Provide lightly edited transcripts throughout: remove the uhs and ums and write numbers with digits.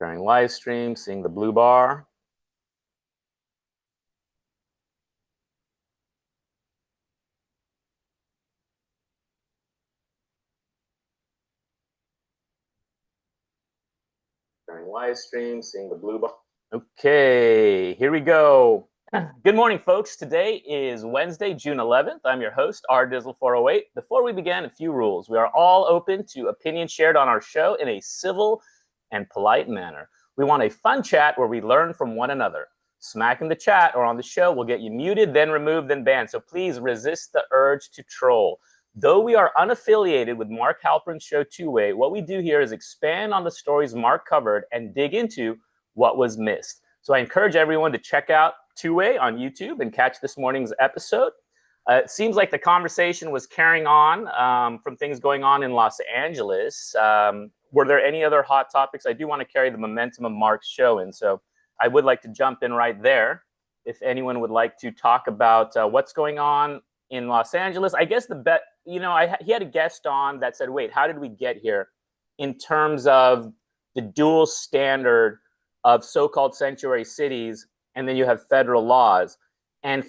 Sharing live stream, seeing the blue bar. Sharing live stream, seeing the blue bar. Okay, here we go. Good morning, folks. Today is Wednesday, June 11th. I'm your host, rdizzle408. Before we begin, a few rules. We are all open to opinions shared on our show in a civil and polite manner. We want a fun chat where we learn from one another. Smack in the chat or on the show will get you muted, then removed, then banned. So please resist the urge to troll. Though we are unaffiliated with Mark Halperin's show Two-Way, what we do here is expand on the stories Mark covered and dig into what was missed. So I encourage everyone to check out Two-Way on YouTube and catch this morning's episode. It seems like the conversation was carrying on from things going on in Los Angeles. Were there any other hot topics? I do want to carry the momentum of Mark's show in, so I would like to jump in right there. If anyone would like to talk about what's going on in Los Angeles, I guess he had a guest on that said, wait, how did we get here in terms of the dual standard of so-called sanctuary cities, and then you have federal laws. And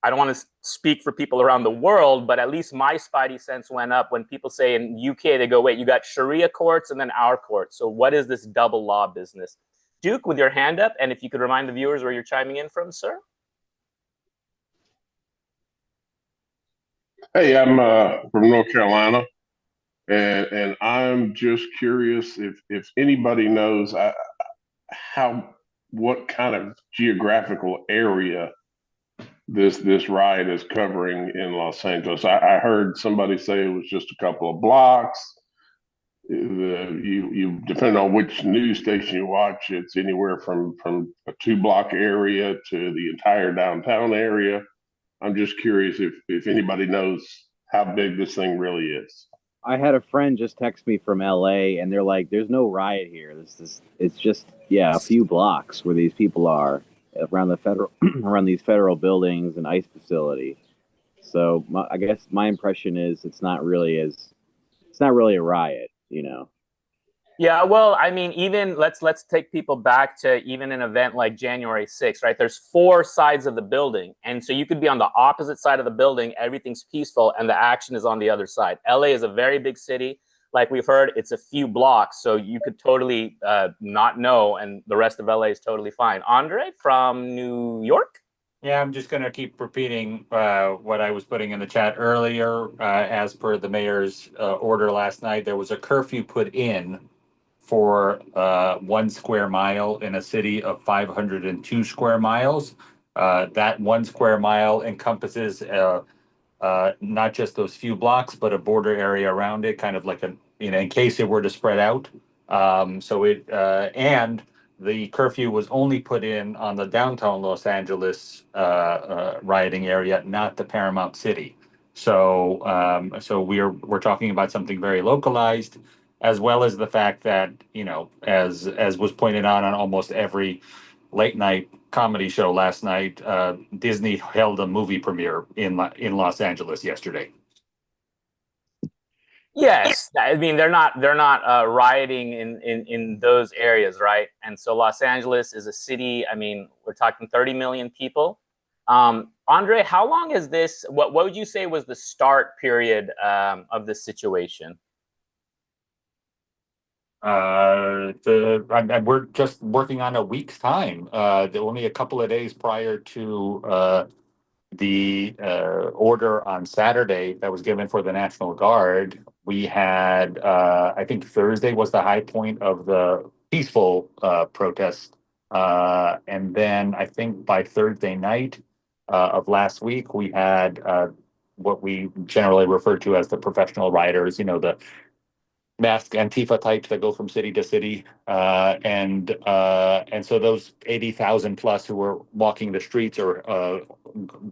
I don't want to speak for people around the world, but at least my spidey sense went up when people say in UK, they go, wait, you got Sharia courts and then our courts. So what is this double law business? Duke, with your hand up, and if you could remind the viewers where you're chiming in from, sir. Hey, I'm from North Carolina, and I'm just curious if anybody knows what kind of geographical area this riot is covering in Los Angeles. I heard somebody say it was just a couple of blocks. You depending on which news station you watch, it's anywhere from a 2-block area to the entire downtown area. I'm just curious if anybody knows how big this thing really is. I had a friend just text me from LA, and they're like, "There's no riot here. It's just a few blocks where these people are around the federal around these federal buildings and ICE facility." So I guess my impression is it's not really a riot, you know. Yeah, well, I mean, even let's take people back to even an event like January 6th, right? There's 4 sides of the building. And so you could be on the opposite side of the building, everything's peaceful, and the action is on the other side. LA is a very big city. Like we've heard, it's a few blocks, so you could totally not know, and the rest of LA is totally fine. Andre from New York? Yeah, I'm just going to keep repeating what I was putting in the chat earlier. As per the mayor's order last night, there was a curfew put in for 1 square mile in a city of 502 square miles. That 1 square mile encompasses not just those few blocks, but a border area around it, kind of like in case it were to spread out. And the curfew was only put in on the downtown Los Angeles rioting area, not the Paramount City. So we're talking about something very localized, as well as the fact that, as was pointed out on almost every late night comedy show last night, Disney held a movie premiere in Los Angeles yesterday. Yes, I mean they're not rioting in those areas, right? And so Los Angeles is a city. I mean, we're talking 30 million people. Andre, how long is this? What would you say was the start period of this situation? We're just working on a week's time. Only a couple of days prior to the order on Saturday that was given for the National Guard, we had, I think Thursday was the high point of the peaceful protest. And then I think by Thursday night of last week, we had what we generally refer to as the professional rioters, the masked Antifa types that go from city to city. And so those 80,000 plus who were walking the streets or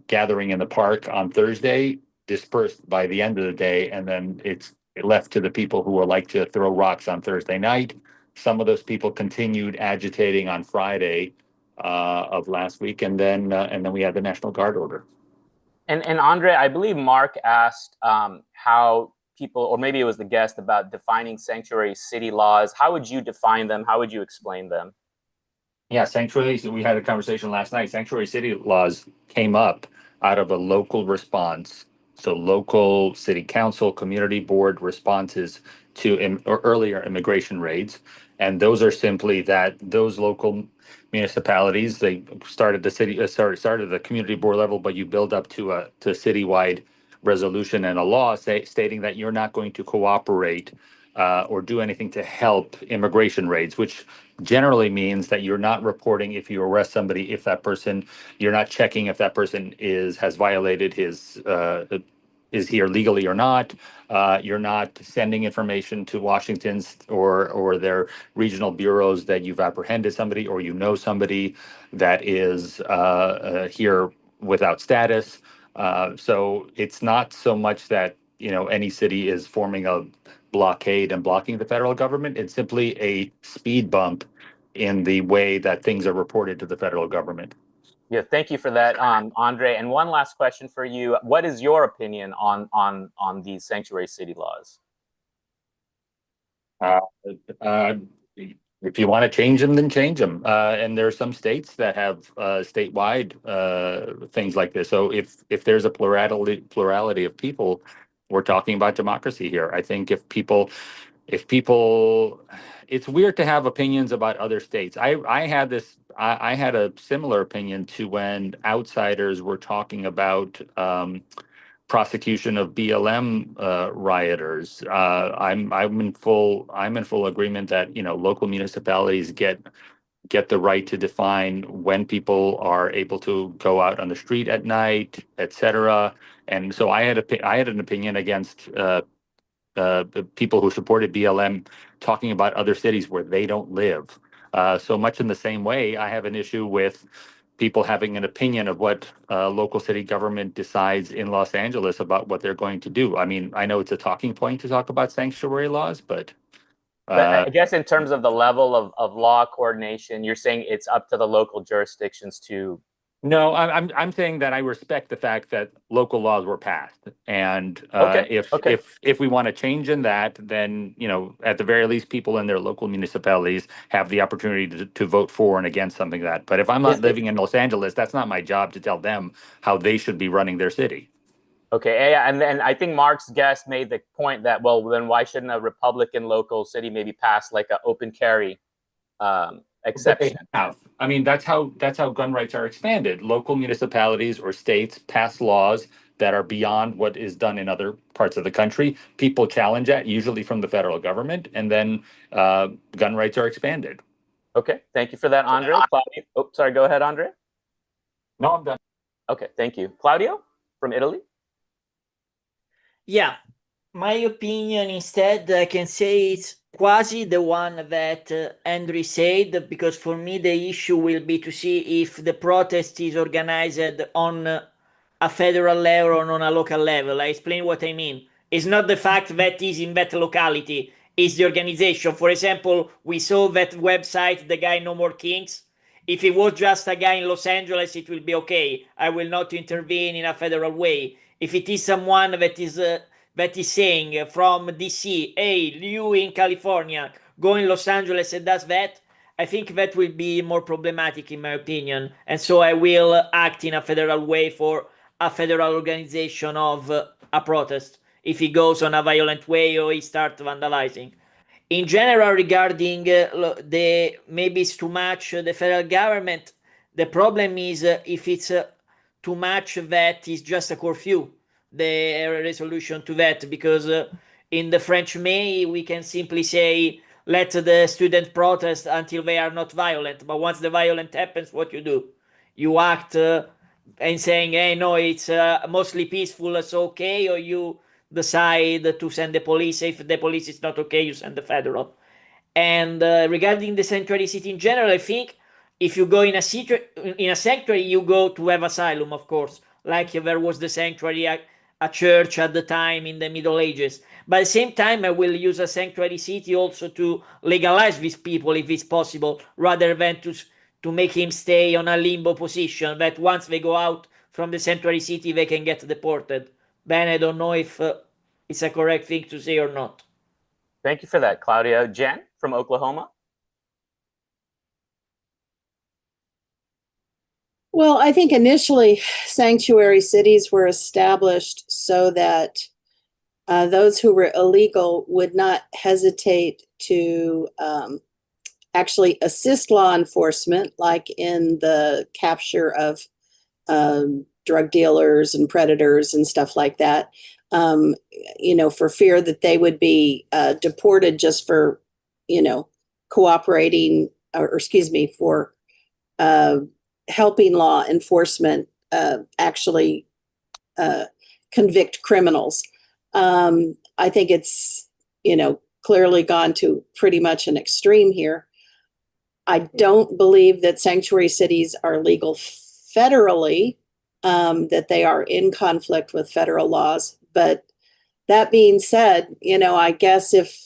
gathering in the park on Thursday dispersed by the end of the day. And then it left to the people who were like to throw rocks on Thursday night. Some of those people continued agitating on Friday of last week. And then we had the National Guard order. And Andre, I believe Mark asked how people, or maybe it was the guest, about defining sanctuary city laws. How would you define them? How would you explain them? Yeah, sanctuary, we had a conversation last night. Sanctuary city laws came up out of a local response. So local city council, community board responses to or earlier immigration raids. And those are simply that those local municipalities, they started the started the community board level, but you build up to a citywide resolution and a law stating that you're not going to cooperate or do anything to help immigration raids, which generally means that you're not reporting if you arrest somebody, if that person, you're not checking if that person has violated his is here legally or not. You're not sending information to Washington's or their regional bureaus that you've apprehended somebody or you know somebody that is here without status. So it's not so much that any city is forming a blockade and blocking the federal government. It's simply a speed bump in the way that things are reported to the federal government. Yeah, thank you for that, Andre. And one last question for you: what is your opinion on these sanctuary city laws? If you want to change them, then change them. And there are some states that have statewide things like this. So if there's a plurality of people, we're talking about democracy here. I think if people, it's weird to have opinions about other states. I had a similar opinion to when outsiders were talking about prosecution of BLM rioters. I'm in full agreement that local municipalities get the right to define when people are able to go out on the street at night, etc. And so I had an opinion against people who supported BLM talking about other cities where they don't live. So much in the same way, I have an issue with people having an opinion of what local city government decides in Los Angeles about what they're going to do. I mean, I know it's a talking point to talk about sanctuary laws, but I guess in terms of the level of law coordination, you're saying it's up to the local jurisdictions to. No, I'm saying that I respect the fact that local laws were passed, and if we want to change in that, then at the very least, people in their local municipalities have the opportunity to vote for and against something like that. But if I'm not living in Los Angeles, that's not my job to tell them how they should be running their city. Okay, and then I think Mark's guest made the point that, well, then why shouldn't a Republican local city maybe pass like an open carry exception? I mean, that's how gun rights are expanded. Local municipalities or states pass laws that are beyond what is done in other parts of the country. People challenge that, usually from the federal government, and then gun rights are expanded. Okay, thank you for that, Andre. Claudio, oh, sorry, go ahead, Andre. No, I'm done. Okay, thank you. Claudio from Italy. Yeah, my opinion instead, I can say it's quasi the one that Andrew said, because for me the issue will be to see if the protest is organized on a federal level or on a local level. I explain what I mean. It's not the fact that is in that locality, it's the organization. For example, we saw that website, the guy No More Kings. If it was just a guy in Los Angeles, it will be okay. I will not intervene in a federal way. If it is someone that is saying from DC, hey, you in California, go in Los Angeles and does that, I think that will be more problematic in my opinion. And so I will act in a federal way for a federal organization of a protest if he goes on a violent way or he starts vandalizing. In general, regarding maybe it's too much the federal government, the problem is if it's too much that is just a curfew, the resolution to that, because in the French May we can simply say let the student protest until they are not violent, but once the violent happens, what you do? You act and saying, hey, no, it's mostly peaceful, it's okay, or you decide to send the police. If the police is not okay, you send the federal. And regarding the sanctuary city in general, I think if you go in a sanctuary, you go to have asylum, of course, like there was the sanctuary, a church at the time in the Middle Ages. But at the same time, I will use a sanctuary city also to legalize these people if it's possible, rather than to make him stay on a limbo position that once they go out from the sanctuary city, they can get deported. Ben, I don't know if it's a correct thing to say or not. Thank you for that, Claudia. Jen from Oklahoma. Well, I think initially sanctuary cities were established so that those who were illegal would not hesitate to actually assist law enforcement, like in the capture of drug dealers and predators and stuff like that, for fear that they would be deported just for, cooperating, or excuse me, for helping law enforcement actually convict criminals. I think it's, clearly gone to pretty much an extreme here. I don't believe that sanctuary cities are legal federally, that they are in conflict with federal laws. But that being said, I guess if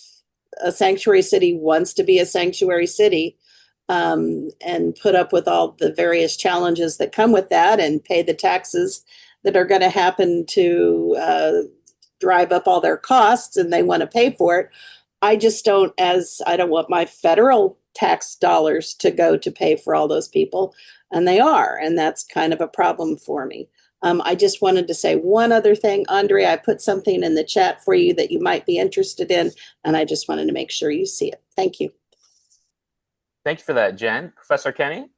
a sanctuary city wants to be a sanctuary city, and put up with all the various challenges that come with that and pay the taxes that are going to happen to drive up all their costs, and they want to pay for it. I don't want my federal tax dollars to go to pay for all those people, and they are, and that's kind of a problem for me. I just wanted to say one other thing. Andre, I put something in the chat for you that you might be interested in, and I just wanted to make sure you see it. Thank you. Thank you for that, Jen. Professor Kenny?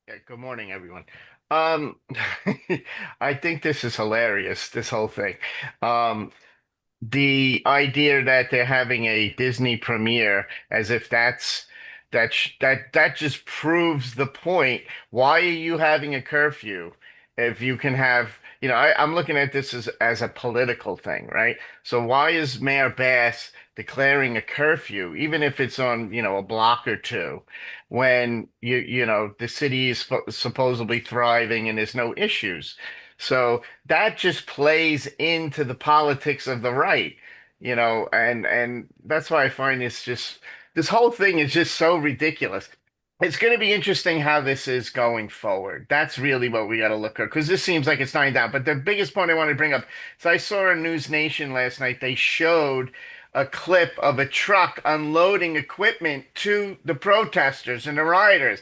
Yeah, good morning, everyone. I think this is hilarious, this whole thing. The idea that they're having a Disney premiere as if that just proves the point. Why are you having a curfew if you can have, I'm looking at this as a political thing, right? So why is Mayor Bass declaring a curfew, even if it's on, a block or two, when the city is supposedly thriving and there's no issues? So that just plays into the politics of the right, and that's why I find this whole thing is just so ridiculous. It's going to be interesting how this is going forward. That's really what we got to look at, because this seems like it's dying down. But the biggest point I want to bring up, so I saw on News Nation last night, they showed a clip of a truck unloading equipment to the protesters and the rioters,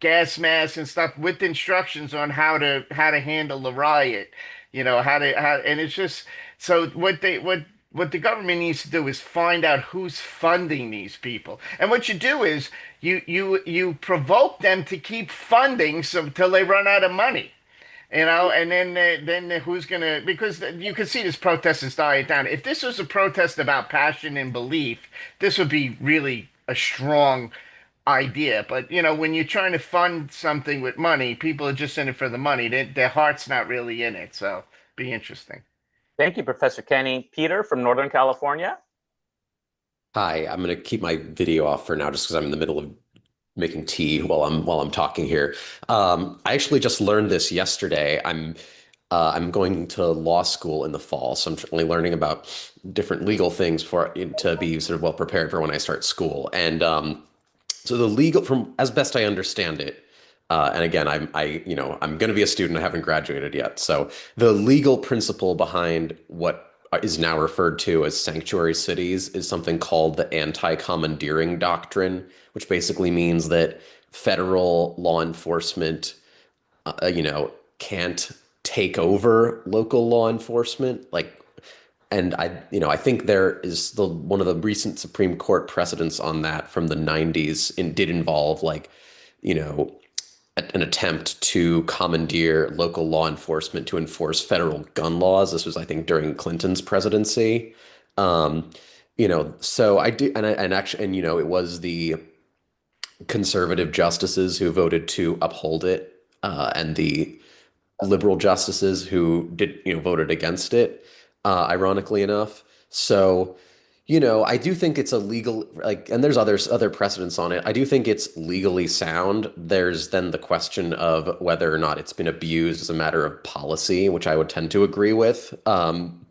gas masks and stuff, with instructions on how to handle the riot, and it's just, so what the government needs to do is find out who's funding these people. And what you do is you provoke them to keep funding so till they run out of money. And then who's gonna, because you can see this protest is dying down. If this was a protest about passion and belief, this would be really a strong idea. But when you're trying to fund something with money, people are just in it for the money. Their heart's not really in it. So be interesting. Thank you, Professor Kenny. Peter from Northern California. Hi, I'm going to keep my video off for now just because I'm in the middle of making tea while I'm talking here. I actually just learned this yesterday. I'm going to law school in the fall, so I'm certainly learning about different legal things to be sort of well prepared for when I start school. And so the legal, from as best I understand it, and again, I'm going to be a student. I haven't graduated yet. So the legal principle behind what is now referred to as sanctuary cities is something called the anti-commandeering doctrine, which basically means that federal law enforcement, can't take over local law enforcement. And I think there is one of the recent Supreme Court precedents on that from the 90s did involve an attempt to commandeer local law enforcement to enforce federal gun laws. This was, I think, during Clinton's presidency. So I do, it was the conservative justices who voted to uphold it, and the liberal justices who voted against it, ironically enough. So, I do think it's a legal, and there's other precedents on it. I do think it's legally sound. There's then the question of whether or not it's been abused as a matter of policy, which I would tend to agree with. And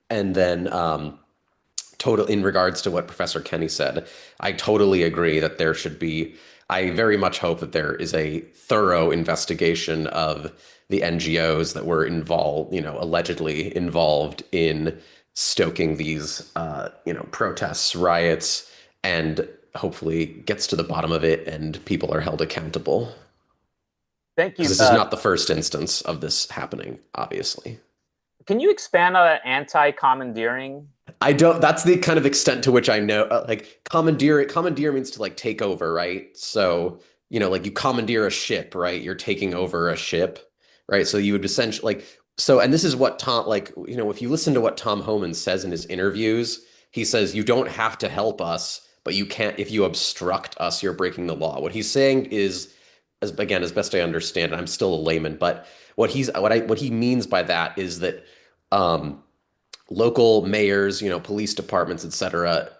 then in regards to what Professor Kenny said, I totally agree that there should be I very much hope that there is a thorough investigation of the NGOs that were involved, allegedly involved in stoking these, protests, riots, and hopefully gets to the bottom of it and people are held accountable. Thank Because you. this is not the first instance of this happening, obviously. Can you expand on that anti-commandeering? I don't, that's the kind of extent to which I know, like commandeer means to like take over, right? So, like you commandeer a ship, right? You're taking over a ship, right? So you would essentially and this is what Tom, like, if you listen to what Tom Homan says in his interviews, he says, you don't have to help us, but you can't, if you obstruct us, you're breaking the law. What he's saying is, as best I understand, and I'm still a layman, but what he means by that is that, local mayors, police departments, etc.,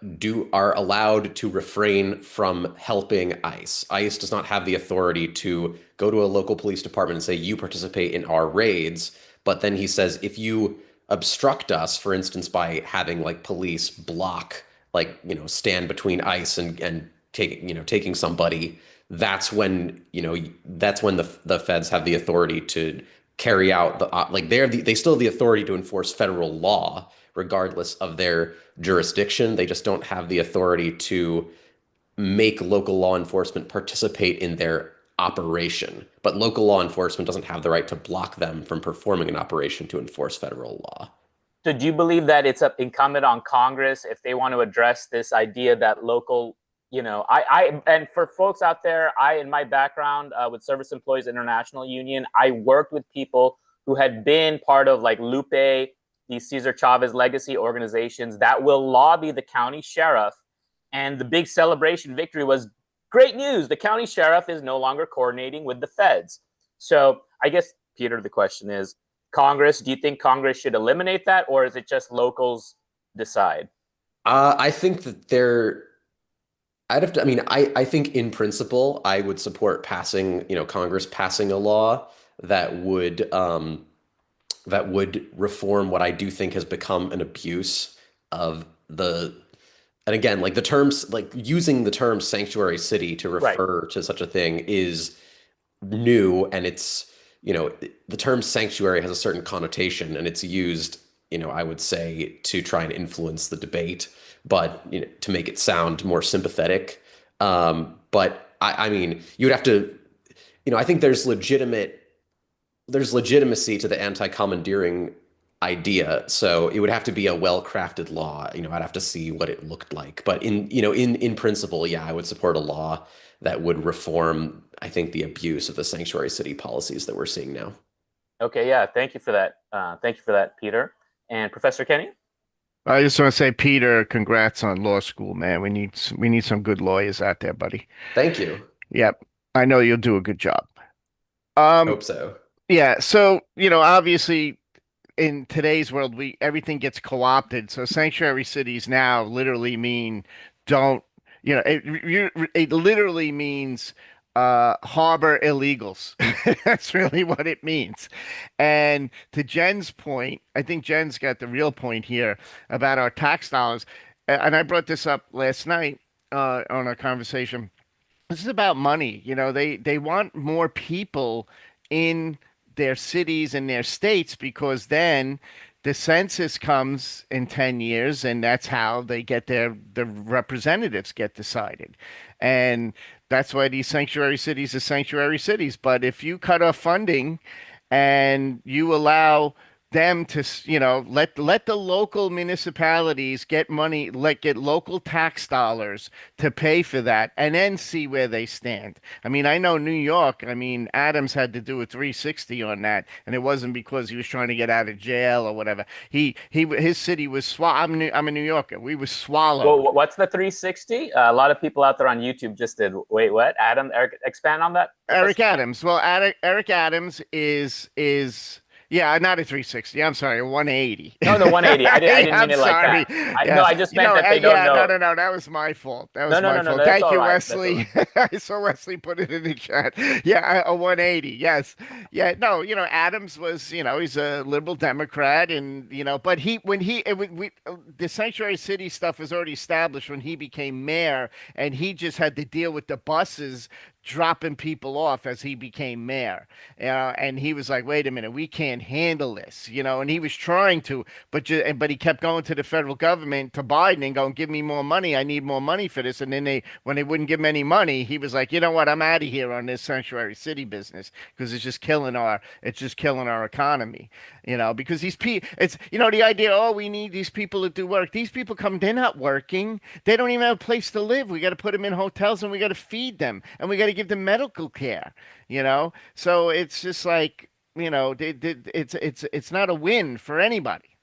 are allowed to refrain from helping ICE. ICE does not have the authority to go to a local police department and say, you participate in our raids. But then he says, if you obstruct us, for instance, by having like police block, like, stand between ICE and taking somebody, that's when, the feds have the authority to carry out they still have the authority to enforce federal law regardless of their jurisdiction. They just don't have the authority to make local law enforcement participate in their operation. But local law enforcement doesn't have the right to block them from performing an operation to enforce federal law. So do you believe that it's incumbent on Congress if they want to address this idea that local, and for folks out there, in my background with Service Employees International Union, I worked with people who had been part of like Lupe, the Cesar Chavez legacy organizations that will lobby the county sheriff. And the big celebration victory was great news. The county sheriff is no longer coordinating with the feds. So I guess, Peter, the question is, Congress, do you think Congress should eliminate that, or is it just locals decide? I think that I think in principle, I would support Congress passing a law that would reform what I do think has become an abuse of and again, like the terms, like using the term sanctuary city to refer to such a thing is new, and it's, the term sanctuary has a certain connotation and it's used, I would say, to try and influence the debate, but to make it sound more sympathetic. But I mean, you would have to, I think there's legitimacy to the anti-commandeering idea. So it would have to be a well-crafted law. I'd have to see what it looked like. But in principle, yeah, I would support a law that would reform, I think, the abuse of the sanctuary city policies that we're seeing now. Okay, yeah, thank you for that. Thank you for that, Peter. And Professor Kenny? I just want to say, Peter, congrats on law school, man. We need some good lawyers out there, buddy. Thank you. Yep. I know you'll do a good job. Hope so. Yeah, so, obviously in today's world, everything gets co-opted. So sanctuary cities now literally mean don't, it literally means harbor illegals. That's really what it means. And to Jen's point, I think Jen's got the real point here about our tax dollars. And I brought this up last night on our conversation. This is about money. They want more people in their cities and their states, because then the census comes in 10 years and that's how they get the representatives get decided. And that's why these sanctuary cities are sanctuary cities. But if you cut off funding and you allow them to, let the local municipalities get money, get local tax dollars to pay for that, and then see where they stand. I mean, I know New York, Adams had to do a 360 on that, and it wasn't because he was trying to get out of jail or whatever. His city was I'm a New Yorker. We were swallowed. Well, what's the 360? A lot of people out there on YouTube just did. Wait, what? Eric, expand on that. Eric Adams. Well, Eric Adams is Yeah, not a 360. I'm sorry, a 180. No, the 180. I didn't mean I'm it like sorry. that. No, Yeah, I just meant that they don't yeah, no, know. no, no. That was my fault. That No, was no, my no, no, no. fault. That's Thank all you, right. That's all Wesley. right. I saw Wesley put it in the chat. Yeah, a 180. Yes. Yeah. No, Adams was, he's a liberal Democrat, and but the sanctuary city stuff was already established when he became mayor, and he just had to deal with the buses dropping people off as he became mayor. And he was like, "Wait a minute, we can't handle this," and he was trying to, but he kept going to the federal government, to Biden, and going, "Give me more money. I need more money for this." And then when they wouldn't give him any money, he was like, "You know what? I'm out of here on this sanctuary city business because it's just killing our economy." Because it's the idea. Oh, we need these people to do work. These people come, they're not working. They don't even have a place to live. We got to put them in hotels, and we got to feed them, and we got to give them medical care. So it's just like, it's not a win for anybody.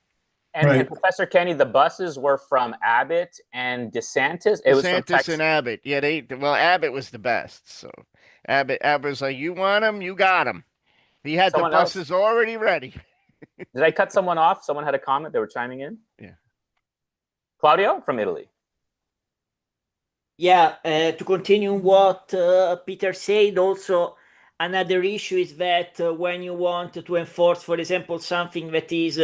And Professor Kenny, the buses were from Abbott and DeSantis. It was from DeSantis Texas. and Abbott. Yeah, Abbott was the best. So Abbott was like, you want them, you got them. He had the Someone else? buses already ready. Did I cut someone off? Someone had a comment. They were chiming in. Yeah. Claudio from Italy. Yeah, to continue what Peter said, also another issue is that when you want to enforce, for example, something that is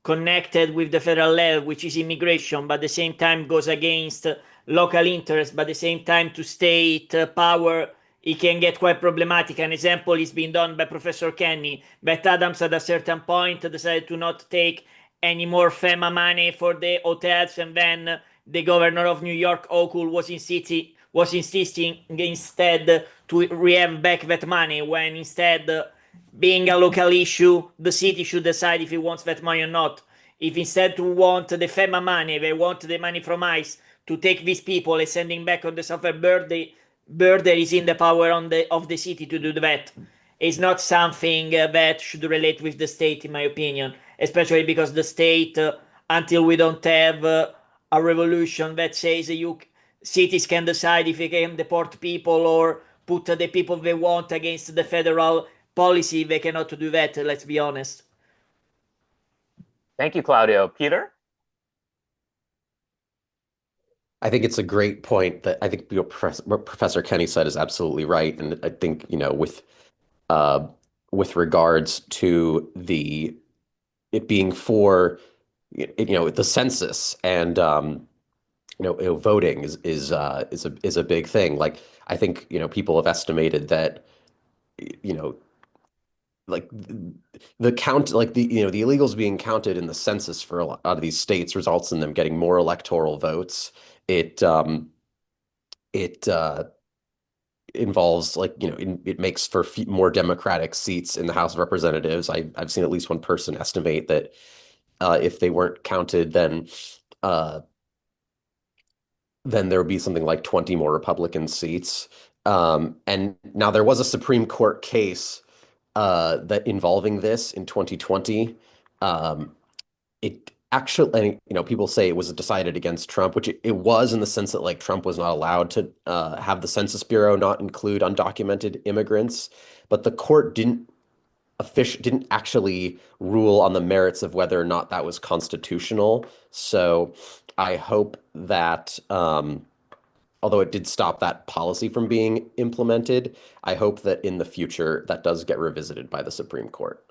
connected with the federal level, which is immigration, but at the same time goes against local interests, but at the same time to state power, it can get quite problematic. An example is being done by Professor Kenny, but Adams at a certain point decided to not take any more FEMA money for the hotels, and then the governor of New York, Hochul, was insisting instead to re-have back that money, when instead, being a local issue, the city should decide if it wants that money or not. If instead to want the FEMA money, they want the money from ICE to take these people and sending back on the southern border is in the power of the city to do that. It's not something that should relate with the state, in my opinion, especially because the state, until we don't have a revolution that says cities can decide if they can deport people or put the people they want against the federal policy, they cannot do that, let's be honest. Thank you, Claudio. Peter? I think it's a great point that I think what Professor Kenny said is absolutely right. And I think, with regards to it being for, the census and, voting is a big thing. Like, I think, people have estimated that, like the count, like the illegals being counted in the census for a lot of these states results in them getting more electoral votes. It involves, like, it makes for more Democratic seats in the House of Representatives. I've seen at least one person estimate that if they weren't counted, then there would be something like 20 more Republican seats. And now there was a Supreme Court case that involving this in 2020. It actually, people say it was decided against Trump, which it was, in the sense that, like, Trump was not allowed to have the Census Bureau not include undocumented immigrants, but the court didn't actually rule on the merits of whether or not that was constitutional. So I hope that, although it did stop that policy from being implemented, I hope that in the future that does get revisited by the Supreme Court,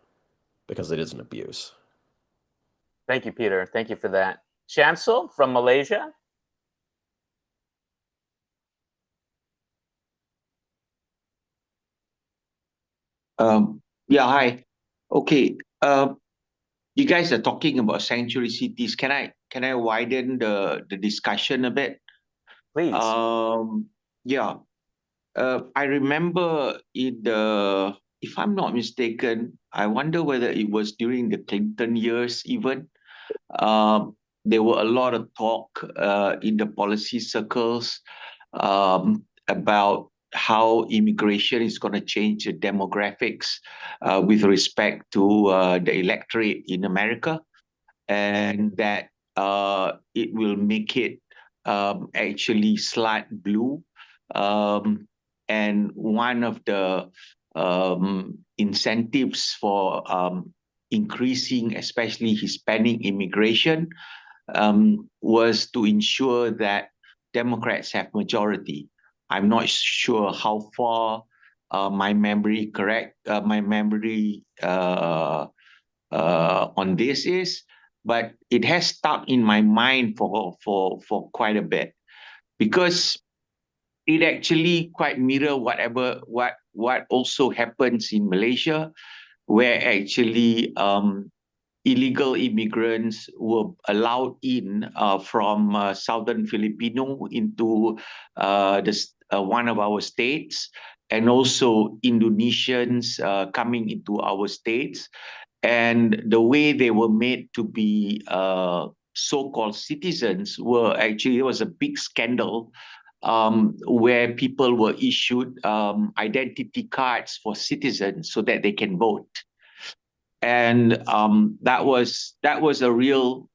because it is an abuse. Thank you, Peter. Thank you for that. Shamsul from Malaysia. Yeah, hi. Okay. You guys are talking about sanctuary cities. Can I widen the discussion a bit? Please. Yeah. I remember if I'm not mistaken, I wonder whether it was during the Clinton years even. There were a lot of talk in the policy circles about how immigration is going to change the demographics with respect to the electorate in America, and that it will make it actually slight blue. And one of the incentives for increasing, especially Hispanic immigration, was to ensure that Democrats have majority. I'm not sure how far my memory on this is, but it has stuck in my mind for quite a bit, because it actually quite mirror what also happens in Malaysia, where actually illegal immigrants were allowed in from southern Filipino into one of our states, and also Indonesians coming into our states. And the way they were made to be so-called citizens were actually, it was a big scandal, where people were issued identity cards for citizens so that they can vote. And that was a real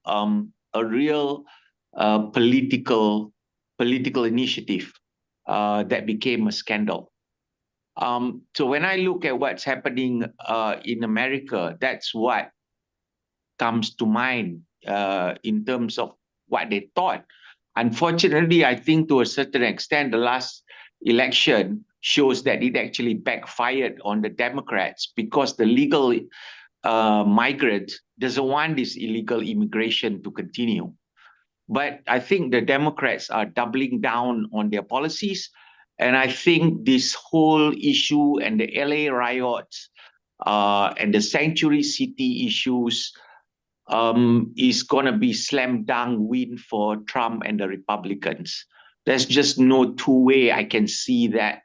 political initiative that became a scandal. So when I look at what's happening in America, that's what comes to mind in terms of what they thought. Unfortunately, I think to a certain extent, the last election shows that it actually backfired on the Democrats, because the legal migrant doesn't want this illegal immigration to continue. But I think the Democrats are doubling down on their policies. And I think this whole issue and the LA riots and the sanctuary city issues is going to be slam dunk win for Trump and the Republicans. There's just no two-way I can see that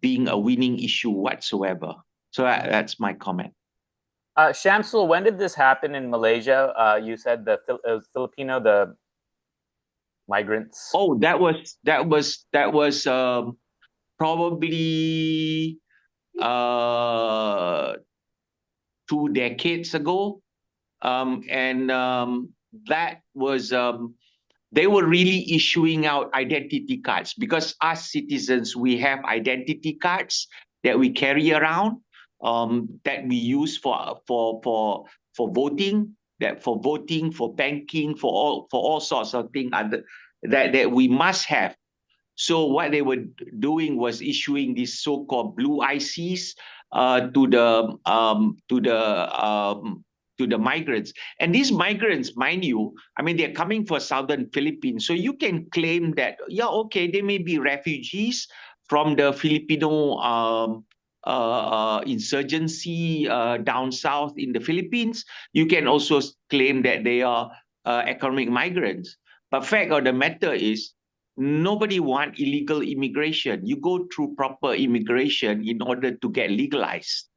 being a winning issue whatsoever. So that's my comment. Shamsul, when did this happen in Malaysia? You said the Filipino, the migrants. Oh, that was probably 2 decades ago. That was they were really issuing out identity cards, because us citizens, we have identity cards that we carry around, that we use for voting, for banking, for all sorts of things that we must have. So what they were doing was issuing these so-called blue ICs to the migrants. And these migrants, mind you, I mean, they're coming for southern Philippines. So you can claim that, yeah, okay, they may be refugees from the Filipino insurgency down south in the Philippines. You can also claim that they are economic migrants. But fact of the matter is, nobody wants illegal immigration. You go through proper immigration in order to get legalized.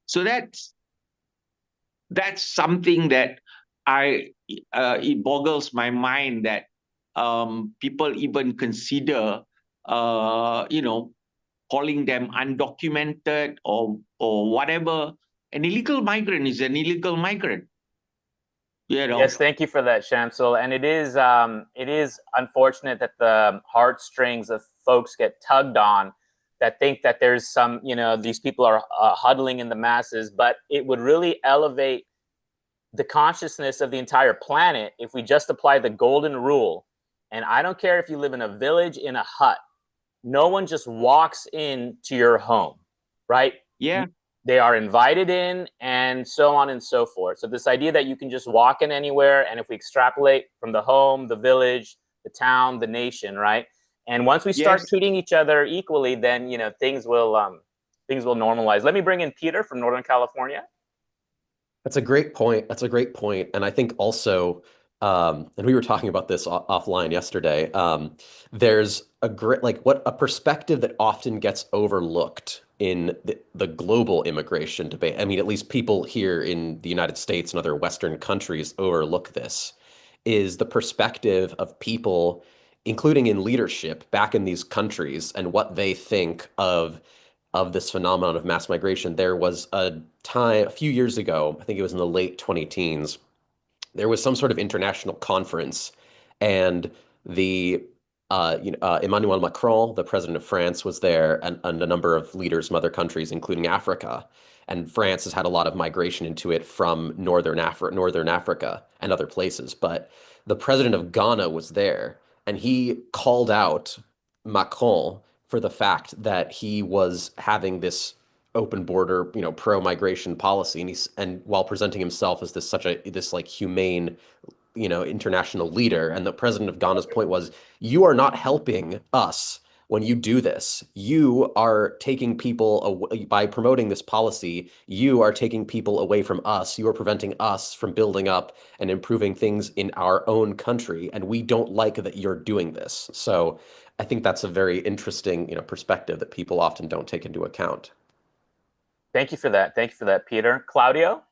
So that's something that it boggles my mind that people even consider, calling them undocumented or whatever. An illegal migrant is an illegal migrant. Yes, thank you for that, Shamsul. And it is unfortunate that the heartstrings of folks get tugged on, that think that there's some, these people are huddling in the masses, but it would really elevate the consciousness of the entire planet if we just apply the golden rule. And I don't care if you live in a village, in a hut, no one just walks into your home, right? Yeah. They are invited in, and so on and so forth. So this idea that you can just walk in anywhere, and if we extrapolate from the home, the village, the town, the nation, right? And once we start treating each other equally, then things will normalize. Let me bring in Peter from Northern California. That's a great point. And I think also, and we were talking about this offline yesterday, there's a great, a perspective that often gets overlooked in the global immigration debate. I mean, at least people here in the United States and other Western countries overlook this, is the perspective of people, including in leadership back in these countries, and what they think of this phenomenon of mass migration. There was a time a few years ago, I think it was in the late 2010s, there was some sort of international conference, and the Emmanuel Macron, the president of France, was there, and a number of leaders from other countries, including Africa. And France has had a lot of migration into it from Northern Africa and other places. But the president of Ghana was there, and he called out Macron for the fact that he was having this open border, pro-migration policy, and while presenting himself as this like humane, international leader. And the president of Ghana's point was, you are not helping us when you do this. You are taking people away by promoting this policy. You are taking people away from us. You are preventing us from building up and improving things in our own country. And we don't like that you're doing this. So I think that's a very interesting, perspective that people often don't take into account. Thank you for that. Thank you for that, Peter. Claudio?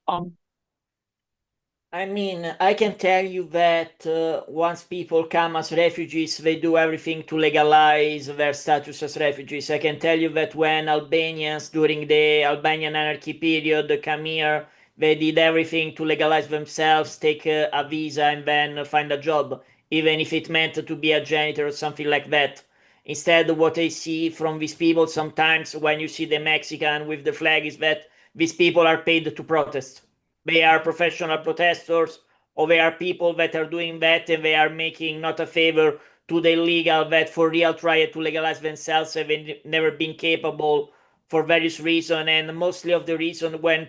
I mean, I can tell you that once people come as refugees, they do everything to legalize their status as refugees. I can tell you that when Albanians, during the Albanian anarchy period, come here, they did everything to legalize themselves, take a visa, and then find a job, even if it meant to be a janitor or something like that. Instead, what I see from these people sometimes when you see the Mexican with the flag is that these people are paid to protest. They are professional protesters, or they are people that are doing that and they are making not a favor to the illegal that for real try to legalize themselves have never been capable for various reasons, and mostly of the reason when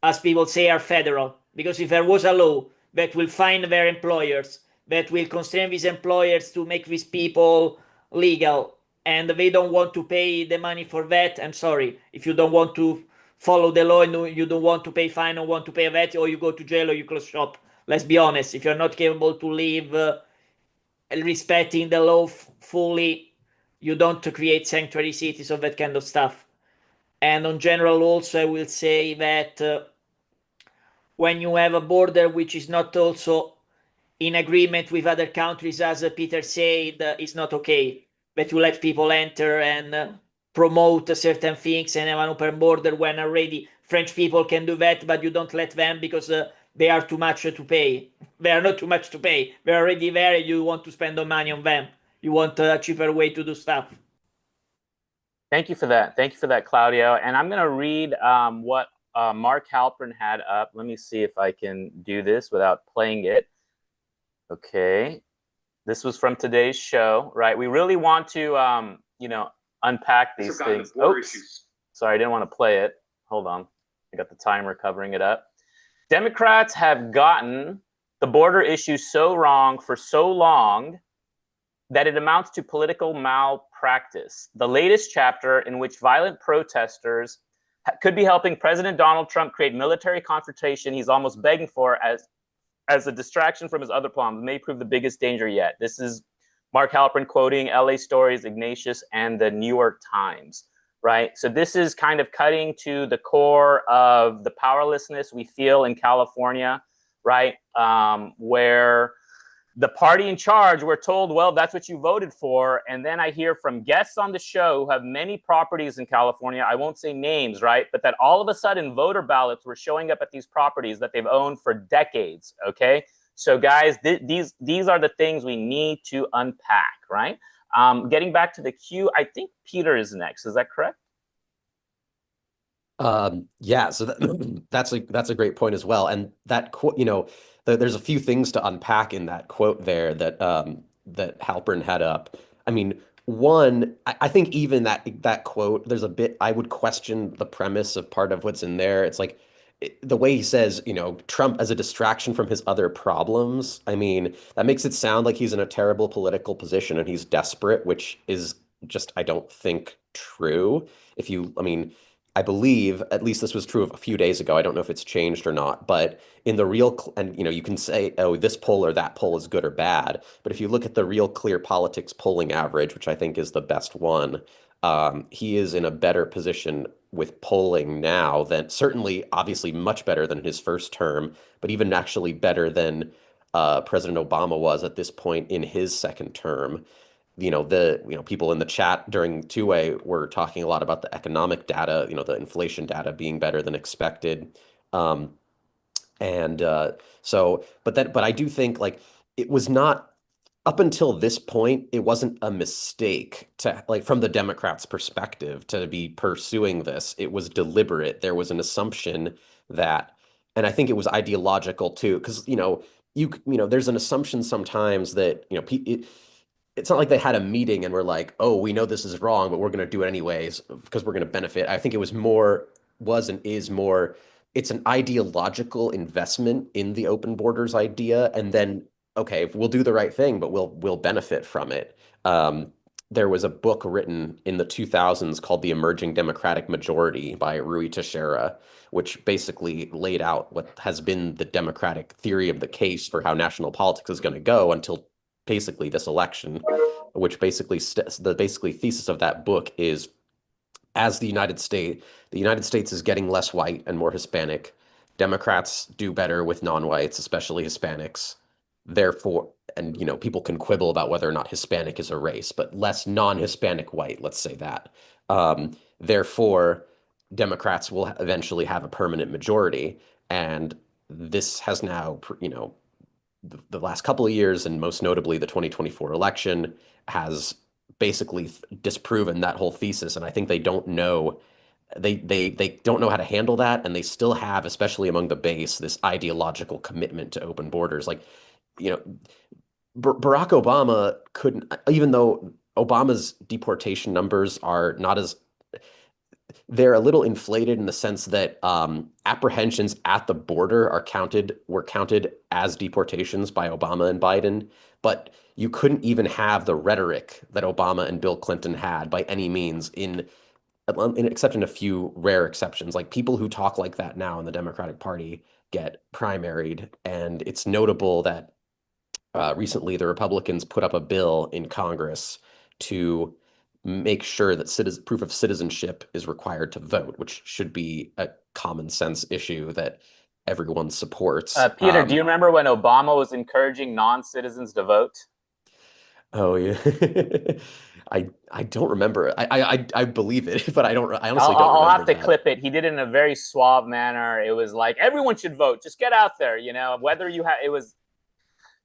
as people say, are federal. Because if there was a law that will find their employers, that will constrain these employers to make these people legal, and they don't want to pay the money for that, I'm sorry, if you don't want to follow the law and you don't want to pay fine or want to pay a VAT, or you go to jail or you close shop. Let's be honest, if you're not capable to live respecting the law fully, you don't create sanctuary cities or that kind of stuff. And on general also, I will say that when you have a border which is not also in agreement with other countries, as Peter said, it's not okay. But you let people enter and promote certain things and have an open border when already French people can do that, but you don't let them because they are too much to pay. They are not too much to pay. They're already there. You want to spend the money on them. You want a cheaper way to do stuff. Thank you for that. Thank you for that, Claudio. And I'm going to read what Mark Halpern had up. Let me see if I can do this without playing it. Okay. This was from today's show, right? We really want to, unpack these things. Oops. Sorry, I didn't want to play it. Hold on. I got the timer covering it up. Democrats have gotten the border issue so wrong for so long that it amounts to political malpractice. The latest chapter in which violent protesters could be helping President Donald Trump create military confrontation he's almost begging for as a distraction from his other problems may prove the biggest danger yet. This is Mark Halpern quoting LA Stories, Ignatius, and the New York Times, right? So this is kind of cutting to the core of the powerlessness we feel in California, right? Where the party in charge, we're told, well, that's what you voted for. And then I hear from guests on the show who have many properties in California, I won't say names, right? But that all of a sudden voter ballots were showing up at these properties that they've owned for decades, okay? So guys, these are the things we need to unpack, right? Getting back to the queue, I think Peter is next. Is that correct? Yeah, so that's a great point as well. And that quote, there's a few things to unpack in that quote there that that Halpern had up. I mean, one, I think even that quote, there's a bit I would question the premise of part of what's in there. It's like the way he says, Trump as a distraction from his other problems. I mean, that makes it sound like he's in a terrible political position and he's desperate, which is just, I don't think, true. I believe, at least this was true of a few days ago. I don't know if it's changed or not, but in the real, and you can say, oh, this poll or that poll is good or bad. But if you look at the Real Clear Politics polling average, which I think is the best one, he is in a better position with polling now than, certainly, obviously much better than his first term, but even actually better than President Obama was at this point in his second term. People in the chat during two-way were talking a lot about the economic data, the inflation data being better than expected. But I do think like it was not up until this point, it wasn't a mistake to, like, from the Democrats' perspective, to be pursuing this. It was deliberate. There was an assumption that, and I think it was ideological too, because, there's an assumption sometimes that, it's not like they had a meeting and were like, oh, we know this is wrong, but we're going to do it anyways because we're going to benefit. I think it was and is more, it's an ideological investment in the open borders idea. And then, okay, we'll do the right thing, but we'll benefit from it. There was a book written in the 2000s called The Emerging Democratic Majority by Rui Teixeira, which basically laid out what has been the Democratic theory of the case for how national politics is going to go until basically this election, which basically the thesis of that book is, as the United States is getting less white and more Hispanic. Democrats do better with non-whites, especially Hispanics. Therefore, and people can quibble about whether or not Hispanic is a race, but less non-Hispanic white, let's say that. Therefore, Democrats will eventually have a permanent majority, and this has now, the last couple of years, and most notably the 2024 election, has basically disproven that whole thesis. And I think they don't know they don't know how to handle that, and they still have, especially among the base, this ideological commitment to open borders. Like, Barack Obama couldn't, even though Obama's deportation numbers are not as, they're a little inflated in the sense that apprehensions at the border were counted as deportations by Obama and Biden, but you couldn't even have the rhetoric that Obama and Bill Clinton had by any means, except in a few rare exceptions. Like, people who talk like that now in the Democratic Party get primaried, and it's notable that recently the Republicans put up a bill in Congress to make sure that proof of citizenship is required to vote, which should be a common sense issue that everyone supports. Peter, do you remember when Obama was encouraging non-citizens to vote? Oh yeah, I don't remember. I believe it, but I honestly don't remember. I'll have to clip it. He did it in a very suave manner. It was like, everyone should vote. Just get out there, whether you have, it was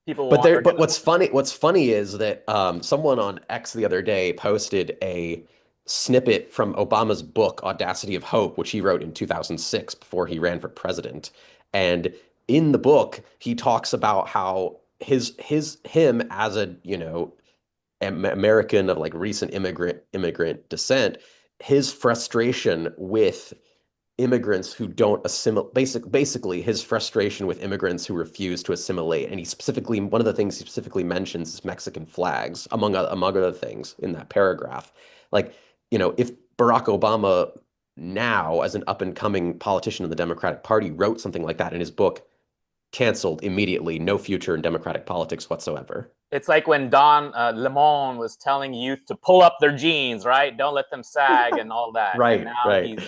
people. But what's funny is that someone on X the other day posted a snippet from Obama's book Audacity of Hope, which he wrote in 2006 before he ran for president. And in the book, he talks about how him as a American of like recent immigrant descent, his frustration with immigrants who don't assimilate, basically his frustration with immigrants who refuse to assimilate. And one of the things he specifically mentions is Mexican flags, among other things in that paragraph. Like, if Barack Obama now, as an up-and-coming politician in the Democratic Party, wrote something like that in his book, canceled immediately, no future in Democratic politics whatsoever. It's like when Don Lemon was telling youth to pull up their jeans, right? Don't let them sag and all that. Right, right.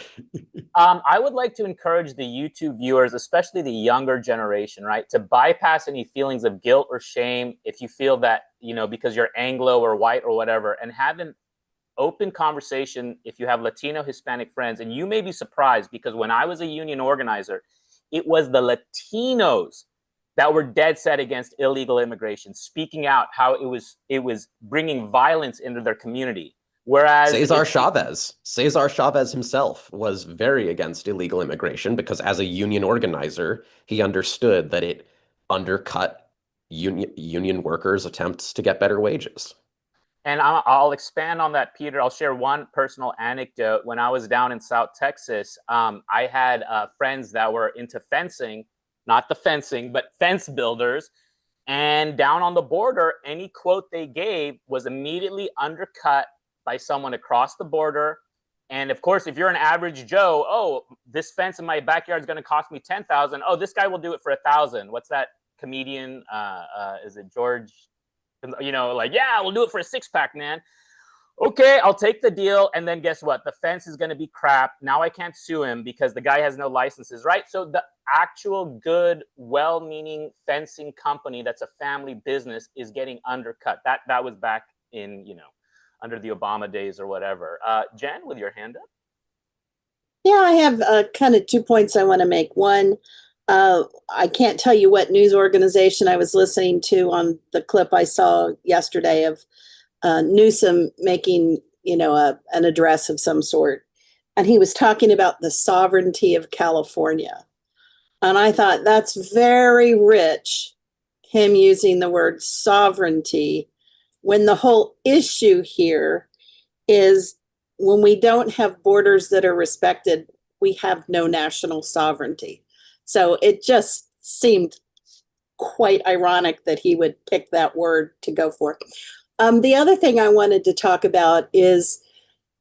I would like to encourage the YouTube viewers, especially the younger generation, right, to bypass any feelings of guilt or shame if you feel that, because you're Anglo or white or whatever, and have an open conversation if you have Latino, Hispanic friends. And you may be surprised, because when I was a union organizer, it was the Latinos that were dead set against illegal immigration, speaking out how it was bringing violence into their community. Whereas Cesar Chavez himself was very against illegal immigration, because as a union organizer, he understood that it undercut union workers' attempts to get better wages. And I'll expand on that, Peter. I'll share one personal anecdote. When I was down in South Texas, I had friends that were into fencing, not the fencing, but fence builders. And down on the border, any quote they gave was immediately undercut by someone across the border. And of course, if you're an average Joe, oh, this fence in my backyard is going to cost me $10,000. Oh, this guy will do it for $1,000. What's that comedian? Is it George? Like, yeah, we'll do it for a 6-pack, man. Okay, I'll take the deal. And then guess what? The fence is going to be crap. Now I can't sue him because the guy has no licenses, right? So the actual good, well-meaning fencing company that's a family business is getting undercut. That was back in, under the Obama days or whatever. Jen, with your hand up. Yeah, I have kind of 2 points I want to make. One, I can't tell you what news organization I was listening to on the clip I saw yesterday of Newsom making, an address of some sort. And he was talking about the sovereignty of California. And I thought that's very rich, him using the word sovereignty, when the whole issue here is when we don't have borders that are respected, we have no national sovereignty. So it just seemed quite ironic that he would pick that word to go for. The other thing I wanted to talk about is,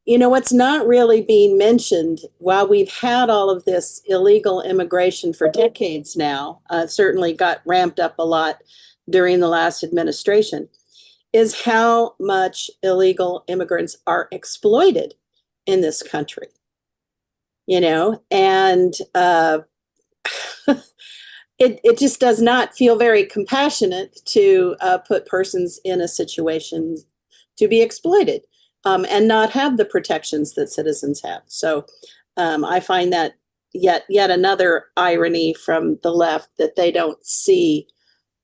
what's not really being mentioned while we've had all of this illegal immigration for decades now, certainly got ramped up a lot during the last administration, is how much illegal immigrants are exploited in this country. And it just does not feel very compassionate to put persons in a situation to be exploited and not have the protections that citizens have. So I find that yet another irony from the left, that they don't see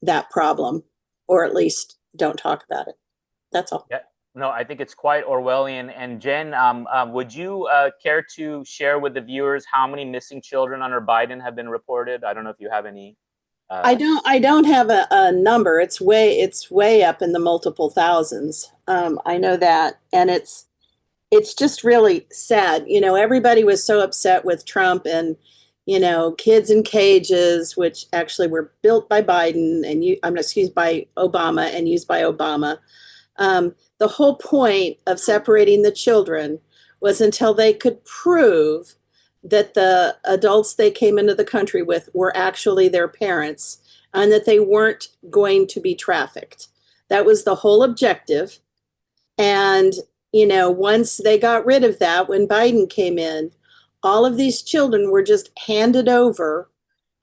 that problem, or at least don't talk about it. That's all. Yeah. No, I think it's quite Orwellian. And Jen, would you care to share with the viewers how many missing children under Biden have been reported? I don't know if you have any. I don't have a number. It's way up in the multiple thousands. I know that, and it's just really sad. Everybody was so upset with Trump and kids in cages, which actually were built by Biden and by Obama and used by Obama. The whole point of separating the children was until they could prove that the adults they came into the country with were actually their parents and that they weren't going to be trafficked. That was the whole objective. And, once they got rid of that, when Biden came in, all of these children were just handed over.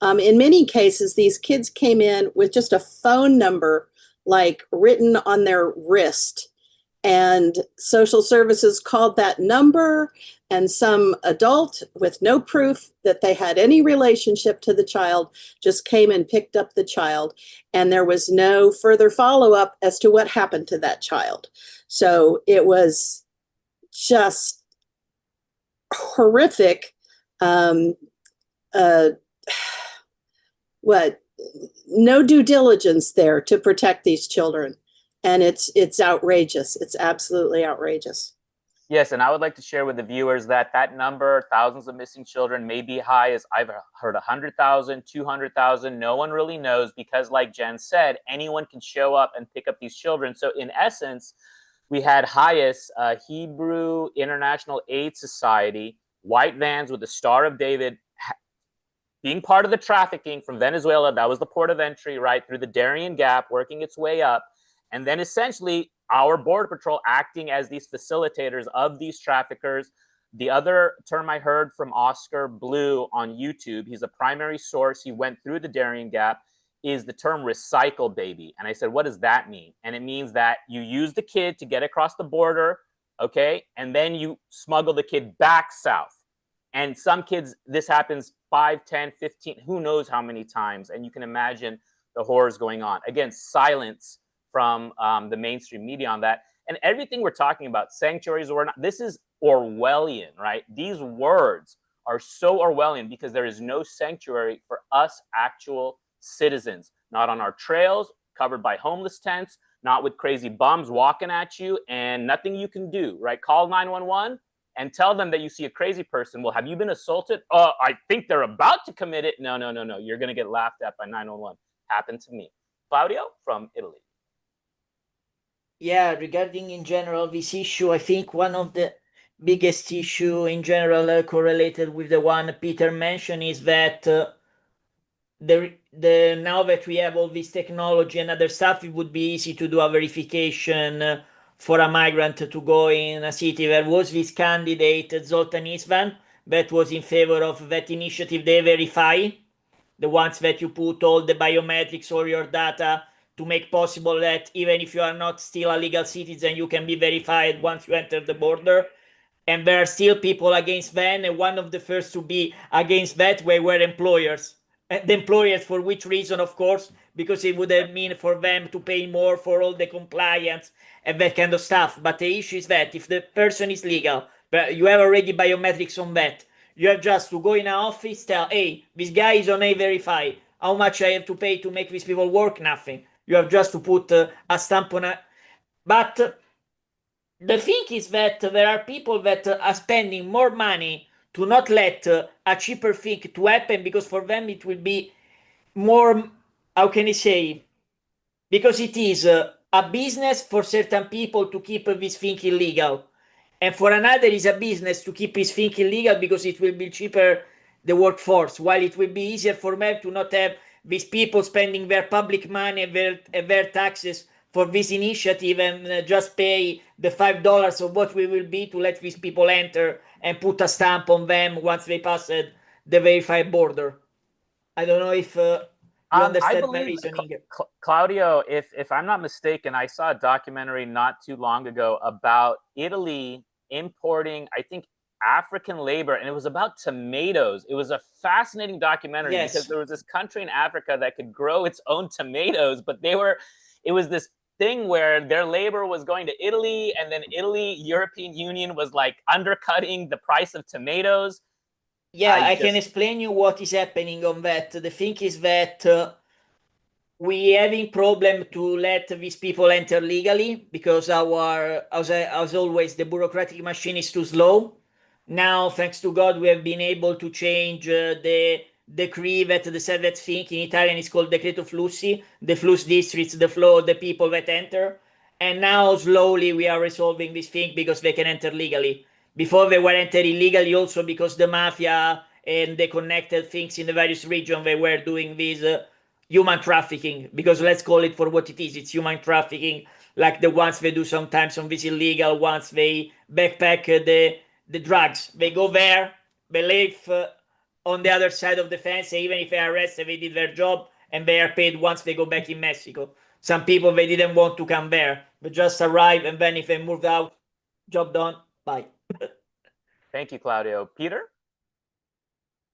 In many cases, these kids came in with just a phone number, like written on their wrist. And social services called that number, and some adult with no proof that they had any relationship to the child just came and picked up the child. And there was no further follow-up as to what happened to that child. So it was just horrific. No due diligence there to protect these children. And it's outrageous. It's absolutely outrageous. Yes, and I would like to share with the viewers that number, thousands of missing children, may be high as I've heard 100,000, 200,000. No one really knows because, like Jen said, anyone can show up and pick up these children. So in essence, we had HIAS, Hebrew International Aid Society, white vans with the Star of David, being part of the trafficking from Venezuela. That was the port of entry, right, through the Darien Gap, working its way up. And then essentially our Border Patrol acting as these facilitators of these traffickers. The other term I heard from Oscar Blue on YouTube, he's a primary source, he went through the Darien Gap, is the term recycle baby. And I said, what does that mean? And it means that you use the kid to get across the border, okay? And then you smuggle the kid back south. And some kids, this happens 5, 10, 15, who knows how many times. And you can imagine the horrors going on. Again, silence from the mainstream media on that. And everything we're talking about, sanctuaries or not, this is Orwellian, right? These words are so Orwellian because there is no sanctuary for us actual citizens, not on our trails, covered by homeless tents, not with crazy bums walking at you and nothing you can do, right? Call 911 and tell them that you see a crazy person. Well, have you been assaulted? I think they're about to commit it. No. You're going to get laughed at by 911. Happened to me. Claudio from Italy. Yeah, regarding in general this issue, I think one of the biggest issue in general correlated with the one Peter mentioned is that now that we have all this technology and other stuff, it would be easy to do a verification for a migrant to go in a city. There was this candidate, Zoltan Isvan, that was in favor of that initiative, They Verify, the ones that you put all the biometrics or your data to make possible that even if you are not still a legal citizen, you can be verified once you enter the border. And there are still people against that, and one of the first to be against that were employers. the employers, for which reason, of course, because it would have mean for them to pay more for all the compliance and that kind of stuff. But the issue is that if the person is legal, but you have already biometrics on that, you have just to go in an office, tell, hey, this guy is on A-Verify. How much I have to pay to make these people work? Nothing. You have just to put a stamp on it. But the thing is that there are people that are spending more money to not let a cheaper thing to happen, because for them it will be more, how can I say, because it is a business for certain people to keep this thing illegal, and for another is a business to keep this thing illegal because it will be cheaper the workforce, while it will be easier for them to not have these people spending their public money and their taxes for this initiative, and just pay the $5 of what we will be to let these people enter and put a stamp on them once they pass the verified border. I don't know if you I understand my believe, reasoning. Claudio, if I'm not mistaken, I saw a documentary not too long ago about Italy importing, I think, African labor, and it was about tomatoes. It was a fascinating documentary Yes. because there was this country in Africa that could grow its own tomatoes, but it was this thing where their labor was going to Italy, and then European Union was like undercutting the price of tomatoes. Yeah, I can explain you what is happening on that. The thing is that we having problem to let these people enter legally because as always, the bureaucratic machine is too slow. Now, thanks to God, we have been able to change the decree that said that thing in Italian is called Decreto Flussi, the flux districts, the flow of the people that enter. And now slowly we are resolving this thing because they can enter legally. Before they were entering illegally also because the mafia and the connected things in the various regions, they were doing this human trafficking, because let's call it for what it is. It's human trafficking, like the ones they do sometimes on this illegal, once they backpack the drugs. They go there, they live on the other side of the fence, and even if they are arrested, they did their job, and they are paid once they go back in Mexico. Some people, they didn't want to come there, but just arrive, and then if they moved out, job done, bye. Thank you, Claudio. Peter?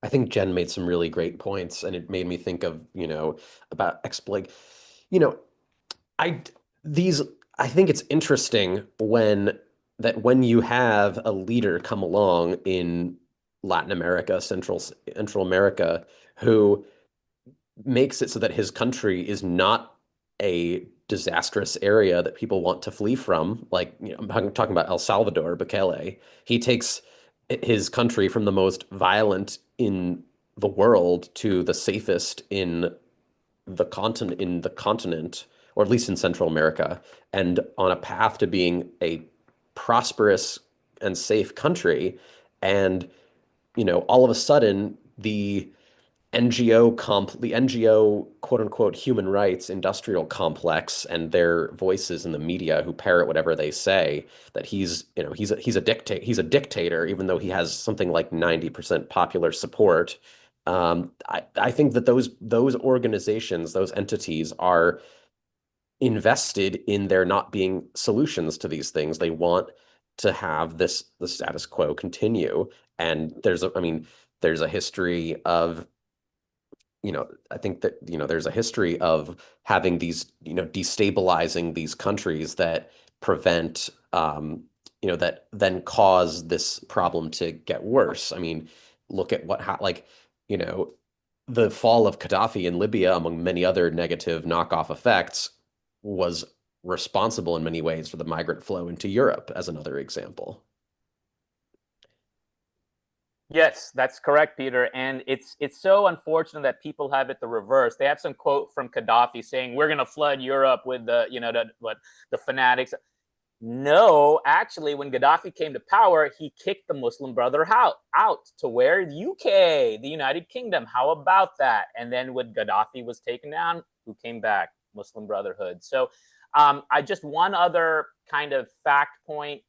I think Jen made some really great points, and it made me think of, about exploit. I think it's interesting when you have a leader come along in Latin America, Central America, who makes it so that his country is not a disastrous area that people want to flee from. Like, I'm talking about El Salvador, Bukele. He takes his country from the most violent in the world to the safest in the continent, or at least in Central America, and on a path to being a prosperous and safe country. And, all of a sudden, the NGO quote unquote human rights industrial complex and their voices in the media who parrot whatever they say, that he's a dictator, even though he has something like 90% popular support. I think that those organizations, those entities, are invested in there not being solutions to these things. They want to have the status quo continue. And there's a history of, I think that, there's a history of having these, destabilizing these countries that prevent, that then cause this problem to get worse. I mean, look at the fall of Gaddafi in Libya, among many other negative knockoff effects, was responsible in many ways for the migrant flow into Europe, as another example. Yes, that's correct, Peter. And it's so unfortunate that people have it the reverse. They have some quote from Gaddafi saying, "We're going to flood Europe with the fanatics." No, actually, when Gaddafi came to power, he kicked the Muslim Brotherhood out to where? The UK, the United Kingdom. How about that? And then when Gaddafi was taken down, who came back? Muslim Brotherhood. So I just one other kind of fact point.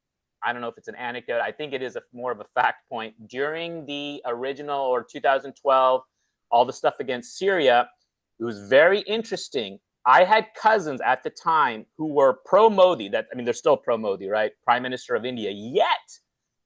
I don't know if it's an anecdote. I think it is more of a fact point. During the original or 2012, all the stuff against Syria, it was very interesting. I had cousins at the time who were pro-Modi. They're still pro-Modi, right? Prime Minister of India. Yet,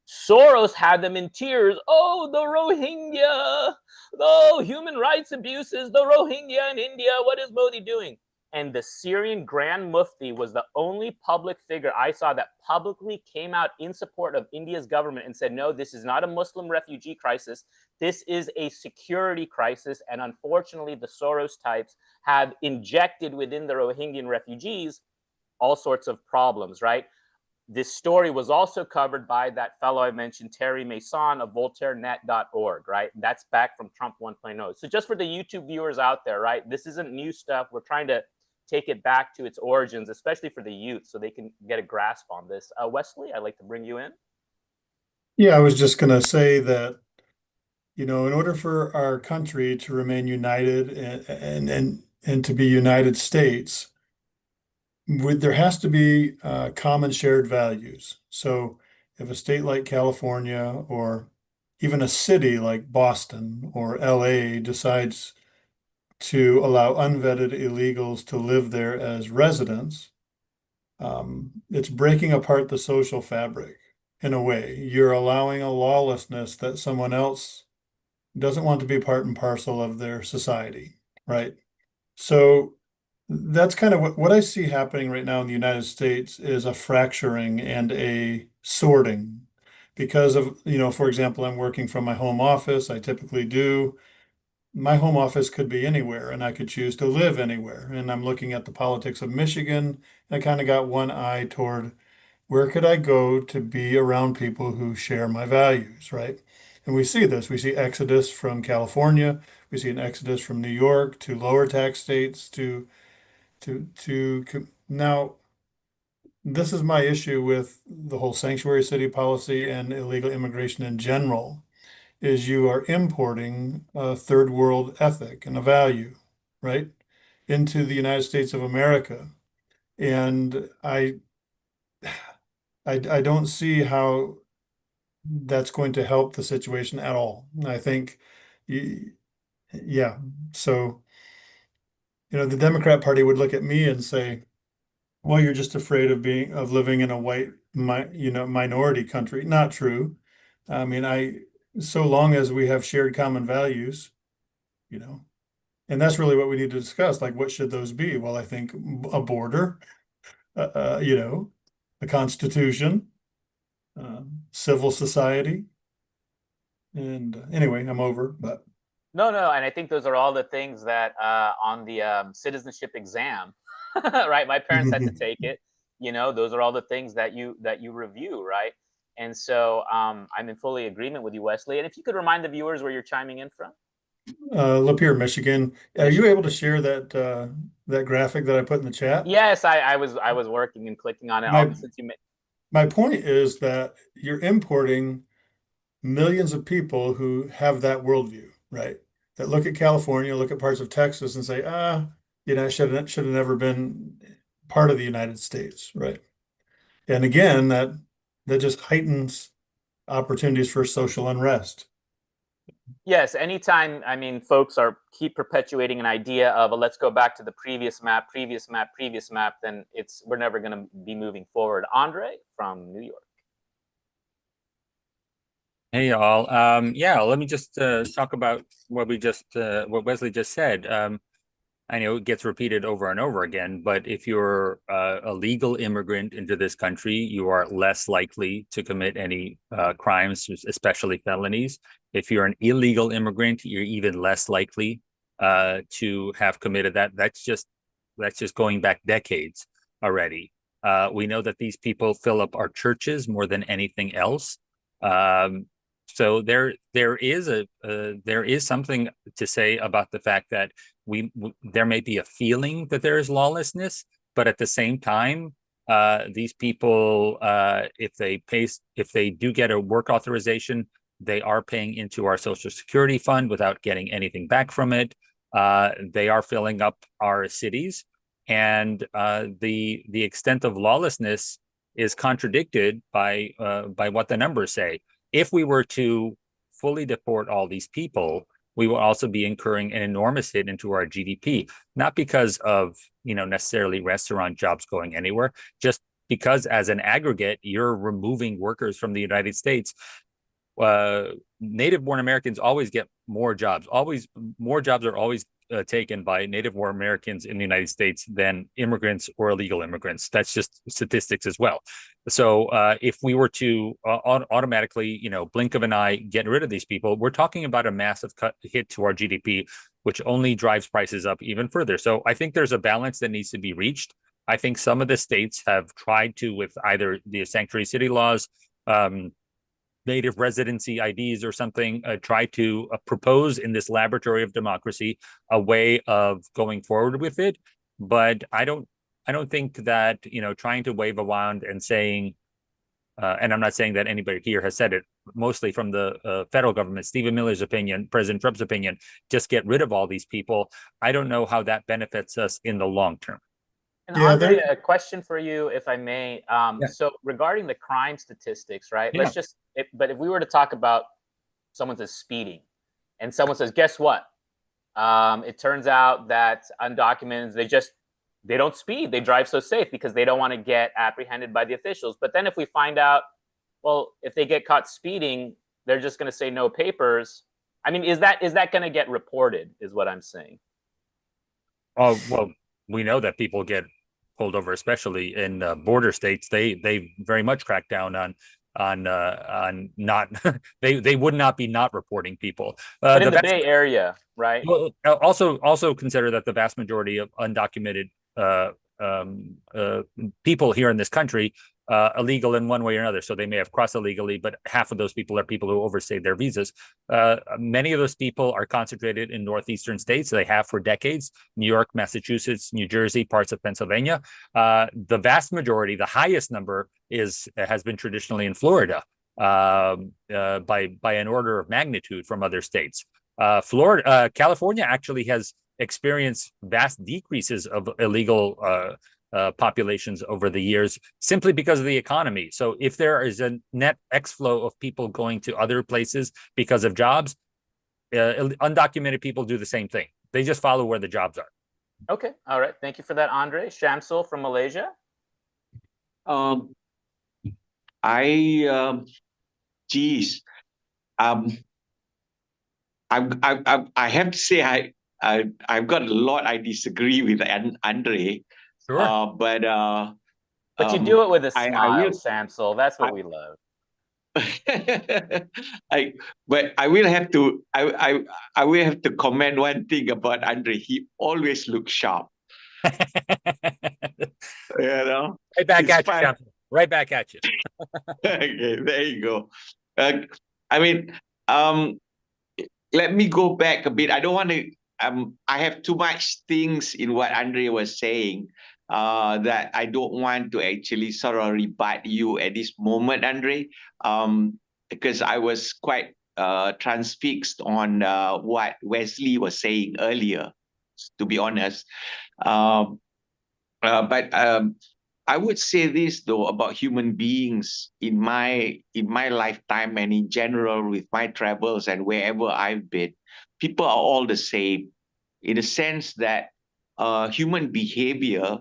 Soros had them in tears. Oh, the Rohingya. Oh, human rights abuses, the Rohingya in India. What is Modi doing? And the Syrian Grand Mufti was the only public figure I saw that publicly came out in support of India's government and said, no, this is not a Muslim refugee crisis. This is a security crisis. And unfortunately, the Soros types have injected within the Rohingyan refugees all sorts of problems, right? This story was also covered by that fellow I mentioned, Terry Mason of VoltaireNet.org, right? That's back from Trump 1.0. So just for the YouTube viewers out there, right? This isn't new stuff. We're trying to take it back to its origins, especially for the youth, so they can get a grasp on this. Wesley, I'd like to bring you in. Yeah, I was just going to say that, you know, in order for our country to remain united and to be United States, there has to be common shared values. So if a state like California or even a city like Boston or LA decides to allow unvetted illegals to live there as residents, it's breaking apart the social fabric in a way. You're allowing a lawlessness that someone else doesn't want to be part and parcel of their society, right? So that's kind of what I see happening right now in the United States is a fracturing and a sorting because of, you know, for example, I'm working from my home office. I typically do. My home office could be anywhere and I could choose to live anywhere. And I'm looking at the politics of Michigan. And I kind of got one eye toward where could I go to be around people who share my values, right? And we see this. We see exodus from California. We see an exodus from New York to lower tax states now. This is my issue with the whole sanctuary city policy and illegal immigration in general, is you are importing a third world ethic and a value, right, into the United States of America. And I don't see how that's going to help the situation at all. I think, yeah. So, you know, the Democrat Party would look at me and say, well, you're just afraid of living in a white, minority country. Not true. I mean, so long as we have shared common values, you know, and that's really what we need to discuss. Like, what should those be? Well, I think a border, you know, a constitution, civil society. And anyway, I'm over, but No, and I think those are all the things that on the citizenship exam, right? My parents had to take it. You know, those are all the things that you review, right? And so I'm in fully agreement with you, Wesley. And if you could remind the viewers where you're chiming in from. Lapeer, Michigan. Are you able to share that graphic that I put in the chat? Yes, I was working and clicking on it. Since you my point is that you're importing millions of people who have that worldview, right? That look at California, look at parts of Texas and say, you know, I should have never been part of the United States, right? And again, that just heightens opportunities for social unrest. Yes, anytime, I mean, folks keep perpetuating an idea of let's go back to the previous map, then we're never going to be moving forward. Andre from New York. Hey, y'all. Yeah, let me just talk about what Wesley just said. I know it gets repeated over and over again, but if you're a legal immigrant into this country, you are less likely to commit any crimes, especially felonies. If you're an illegal immigrant, you're even less likely to have committed that. That's just going back decades already. We know that these people fill up our churches more than anything else. So there is something to say about the fact that there may be a feeling that there is lawlessness, but at the same time, these people, if they do get a work authorization, they are paying into our Social Security fund without getting anything back from it. They are filling up our cities, and the extent of lawlessness is contradicted by what the numbers say. If we were to fully deport all these people, we will also be incurring an enormous hit into our GDP, not because of necessarily restaurant jobs going anywhere, just because as an aggregate, you're removing workers from the United States. Native-born Americans always get more jobs. More jobs are always taken by native-born Americans in the United States than immigrants or illegal immigrants. That's just statistics as well. So if we were to automatically, blink of an eye, get rid of these people, we're talking about a massive hit to our GDP, which only drives prices up even further. So I think there's a balance that needs to be reached. I think some of the states have tried to, with either the sanctuary city laws, native residency IDs or something, try to propose in this laboratory of democracy a way of going forward with it. But I don't think that, trying to wave a wand and saying, and I'm not saying that anybody here has said it, mostly from the federal government, Stephen Miller's opinion, President Trump's opinion, just get rid of all these people. I don't know how that benefits us in the long term. And Andre, a question for you, if I may. So regarding the crime statistics, right? Yeah. But if we were to talk about someone says speeding, and someone says, guess what? It turns out that undocumented, they don't speed. They drive so safe because they don't want to get apprehended by the officials. But then if we find out, well, if they get caught speeding, they're just going to say no papers. I mean, is that going to get reported, is what I'm saying? Oh, well, we know that people get pulled over, especially in border states. They very much crack down on not they would not be not reporting people. But in the Bay Area, right? Well, also consider that the vast majority of undocumented people here in this country illegal in one way or another. So they may have crossed illegally, but half of those people are people who overstayed their visas. Many of those people are concentrated in northeastern states. They have for decades: New York, Massachusetts, New Jersey, parts of Pennsylvania. The vast majority, the highest number, has been traditionally in Florida by an order of magnitude from other states. California actually has experienced vast decreases of illegal populations over the years simply because of the economy. So if there is a net exflow of people going to other places because of jobs, undocumented people do the same thing. They just follow where the jobs are. Okay. All right. Thank you for that, Andre. Shamsul from Malaysia. I have to say I've got a lot I disagree with Andre. Sure. But you do it with a smile, Shamsul. That's what we love. But I will have to comment one thing about Andre. He always looks sharp. Right back at you, Shamsul. Right back at you. Okay, there you go. Let me go back a bit. I don't want to. I have too much things in what Andre was saying that I don't want to actually sort of rebut you at this moment, Andre, because I was quite transfixed on what Wesley was saying earlier, to be honest. But I would say this though about human beings in my lifetime and in general with my travels and wherever I've been, people are all the same, in the sense that human behavior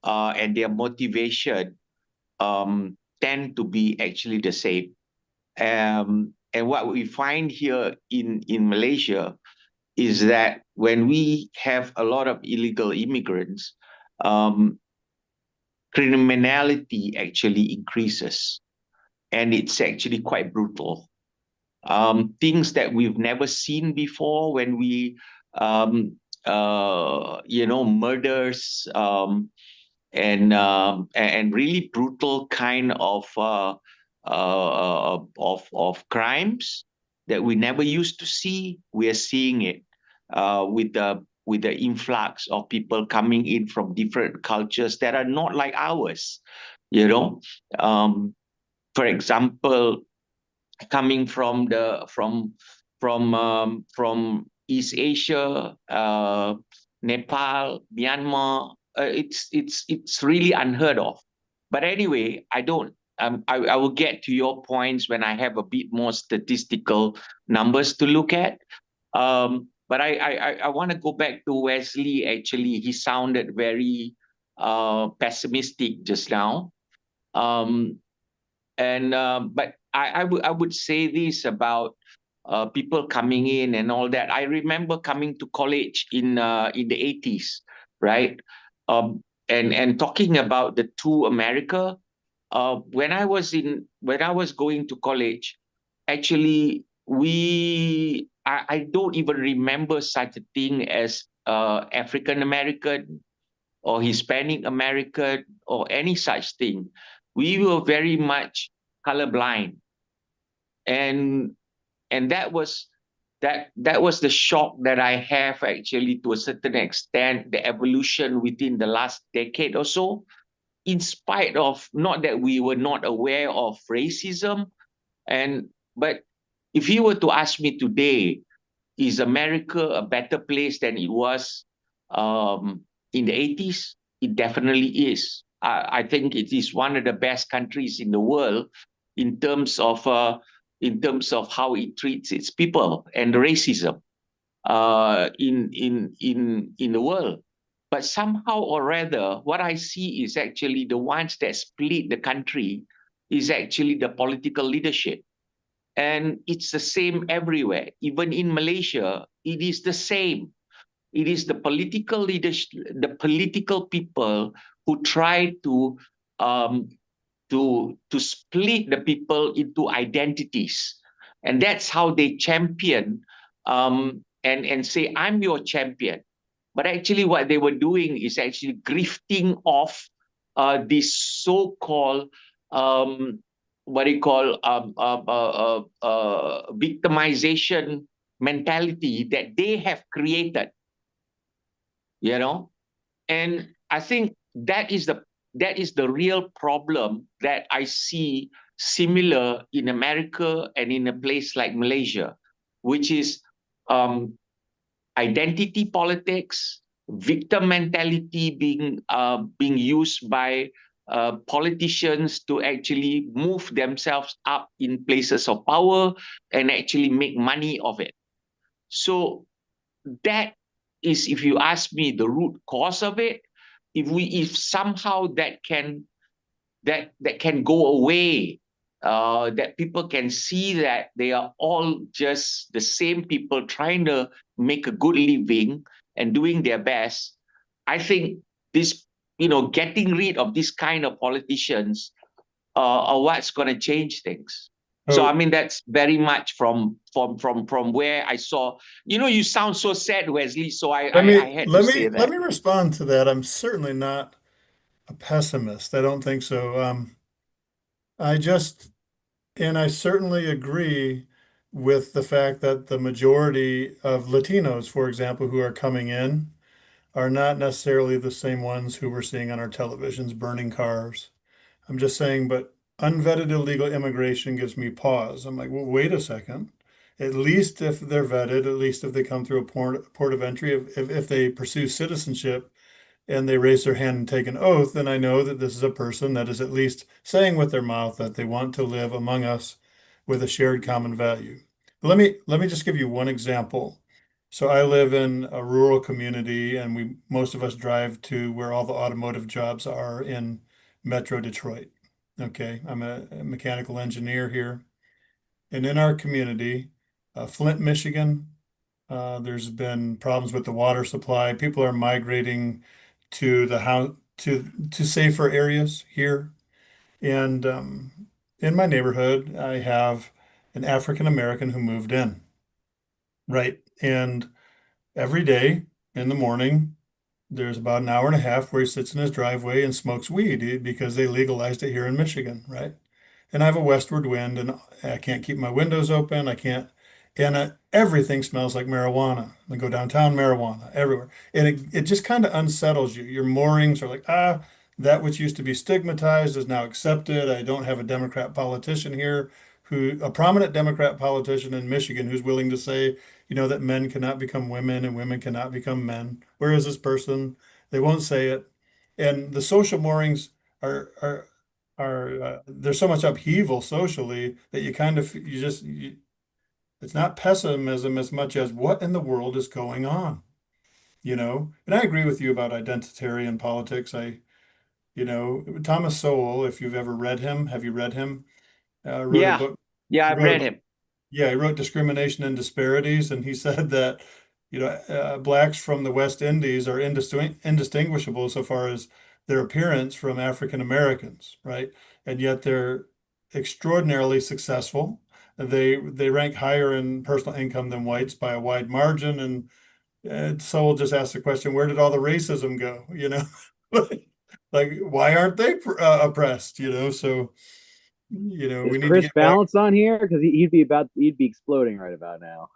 and their motivation tend to be actually the same. And what we find here in Malaysia is that when we have a lot of illegal immigrants, criminality actually increases, and it's actually quite brutal. Things that we've never seen before, when we murders and really brutal kind of crimes that we never used to see. We are seeing it with the influx of people coming in from different cultures that are not like ours. For example, coming from East Asia, Nepal, Myanmar, it's really unheard of. But anyway, I will get to your points when I have a bit more statistical numbers to look at. But I want to go back to Wesley. Actually, he sounded very pessimistic just now. But I would say this about people coming in and all that. I remember coming to college in the 80s, right? And talking about the two America. When I was going to college, actually I don't even remember such a thing as African American or Hispanic American or any such thing. We were very much colorblind, and that was the shock that I have actually to a certain extent, the evolution within the last decade or so. In spite of, not that we were not aware of racism, but if you were to ask me today, is America a better place than it was in the 80s? It definitely is. I think it is one of the best countries in the world in terms of how it treats its people and racism in the world. But somehow or rather, what I see is actually the ones that split the country is actually the political leadership. And it's the same everywhere. Even in Malaysia, it is the same. It is the political leadership, the political people who try to split the people into identities, and that's how they champion and say, "I'm your champion." But actually, what they were doing is actually grifting off this so-called what do you call victimization mentality that they have created, and I think that is the real problem that I see similar in America and in a place like Malaysia, which is identity politics, victim mentality being used by politicians to actually move themselves up in places of power and actually make money of it. So that is, if you ask me, the root cause of it. If somehow that can go away, that people can see that they are all just the same people trying to make a good living and doing their best, I think this, getting rid of this kind of politicians are what's going to change things. So I mean, that's very much from where I saw. You sound so sad, Wesley. So I had to say that. Let me respond to that. I'm certainly not a pessimist. I don't think so. I certainly agree with the fact that the majority of Latinos, for example, who are coming in are not necessarily the same ones who we're seeing on our televisions burning cars. I'm just saying, but unvetted illegal immigration gives me pause. I'm like, well, wait a second. At least if they're vetted, at least if they come through a port of entry, if they pursue citizenship and they raise their hand and take an oath, then I know that this is a person that is at least saying with their mouth that they want to live among us with a shared common value. Let me just give you one example. So I live in a rural community, and most of us drive to where all the automotive jobs are in Metro Detroit. Okay, I'm a mechanical engineer here. And in our community, Flint, Michigan, there's been problems with the water supply. People are migrating to the house to safer areas here. And in my neighborhood, I have an African American who moved in, right? And every day in the morning, there's about an hour and a half where he sits in his driveway and smokes weed because they legalized it here in Michigan, right? And I have a westward wind and I can't keep my windows open. I can't, and everything smells like marijuana. I go downtown, marijuana everywhere. And it just kind of unsettles you. Your moorings are like, that which used to be stigmatized is now accepted. I don't have a Democrat politician here a prominent Democrat politician in Michigan who's willing to say, that men cannot become women and women cannot become men. Whereas this person, they won't say it. And the social moorings are there's so much upheaval socially that it's not pessimism as much as what in the world is going on, And I agree with you about identitarian politics. You know, Thomas Sowell, if you've ever read him, have you read him? Wrote a Yeah, book. yeah, He I've read wrote, him. yeah, he wrote Discrimination and Disparities, and he said that, blacks from the West Indies are indistinguishable so far as their appearance from African Americans, right? And yet they're extraordinarily successful. They rank higher in personal income than whites by a wide margin, and Sowell just asked the question, where did all the racism go? Like, why aren't they oppressed? So Is we need to Chris get back. Balance on here? Because he'd be exploding right about now.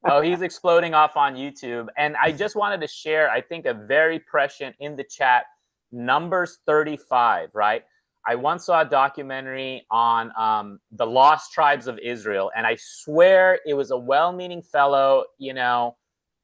Oh, he's exploding off on YouTube. And I just wanted to share, I think, a very prescient in the chat, Numbers 35, right? I once saw a documentary on the lost tribes of Israel, and I swear it was a well-meaning fellow,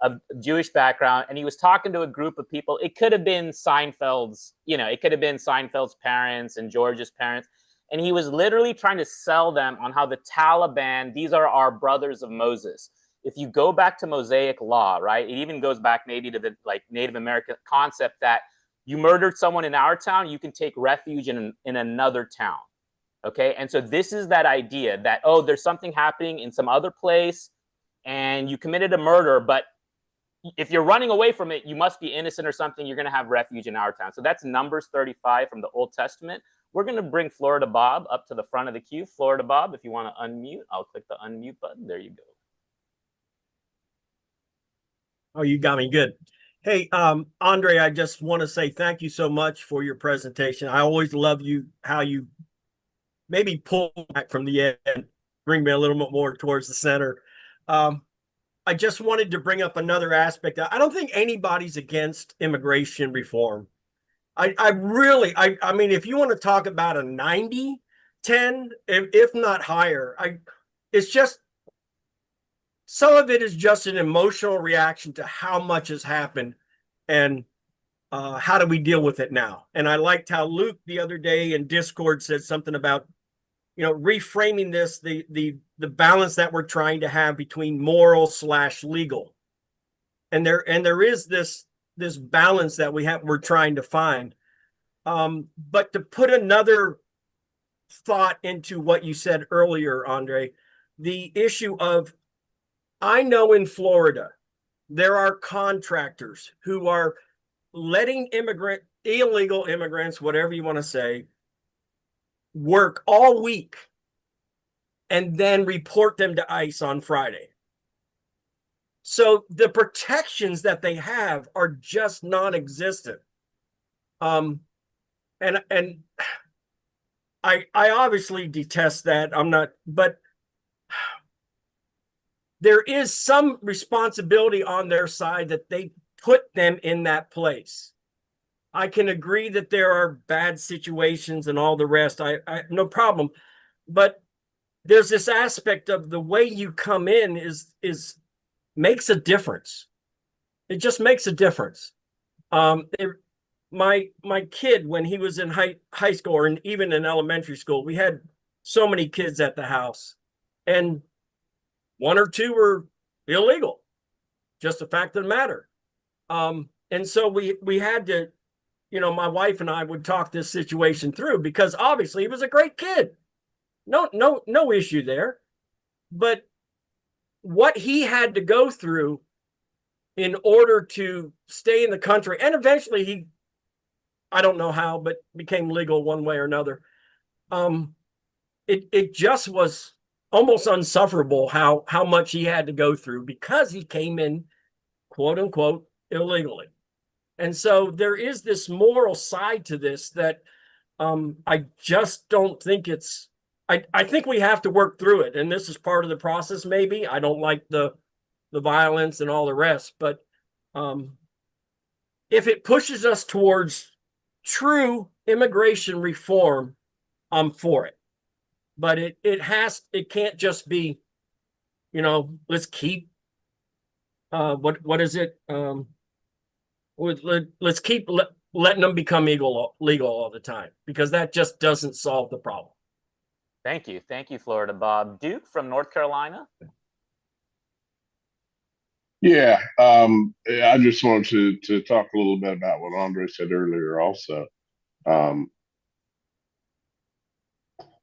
of Jewish background, and he was talking to a group of people. It could have been Seinfeld's, it could have been Seinfeld's parents and George's parents. And he was literally trying to sell them on how the Taliban, these are our brothers of Moses. If you go back to Mosaic law, right, it even goes back maybe to the Native American concept that you murdered someone in our town, you can take refuge in another town. Okay. And so this is that idea that, oh, there's something happening in some other place and you committed a murder, but if you're running away from it, you must be innocent or something. You're going to have refuge in our town. So that's Numbers 35 from the Old Testament. We're going to bring Florida Bob up to the front of the queue. Florida Bob, if you want to unmute, I'll click the unmute button. There you go. Oh, you got me good. Hey, Andre, I just want to say thank you so much for your presentation. I always love how you maybe pull back from the end, bring me a little bit more towards the center. I just wanted to bring up another aspect. I don't think anybody's against immigration reform. I mean, if you want to talk about a 90-10, if not higher, it's just, some of it is just an emotional reaction to how much has happened and how do we deal with it now? And I liked how Luke the other day in Discord said something about, reframing this, the balance that we're trying to have between moral / legal. And there is this balance that we're trying to find. But to put another thought into what you said earlier, Andre, the issue of, I know in Florida, there are contractors who are letting illegal immigrants, whatever you want to say, work all week and then report them to ICE on Friday. So the protections that they have are just non-existent. And I obviously detest that. But there is some responsibility on their side that they put them in that place. I can agree that there are bad situations and all the rest. I no problem. But there's this aspect of the way you come in is makes a difference. It just makes a difference. My kid, when he was in high school or even in elementary school, we had so many kids at the house, and one or two were illegal. Just a fact of the matter. And so we had to, my wife and I would talk this situation through, because obviously he was a great kid. No issue there. But what he had to go through in order to stay in the country, and eventually I don't know how, but became legal one way or another. It just was almost unsufferable how much he had to go through because he came in, quote unquote, illegally. And so there is this moral side to this that I just don't think I think we have to work through it. And this is part of the process, maybe. I don't like the violence and all the rest, but if it pushes us towards true immigration reform, I'm for it. But it can't just be, let's keep what is it? Let's keep letting them become legal all the time, because that just doesn't solve the problem. Thank you. Thank you, Florida Bob. Duke from North Carolina. Yeah, I just wanted to talk a little bit about what Andre said earlier also. I'm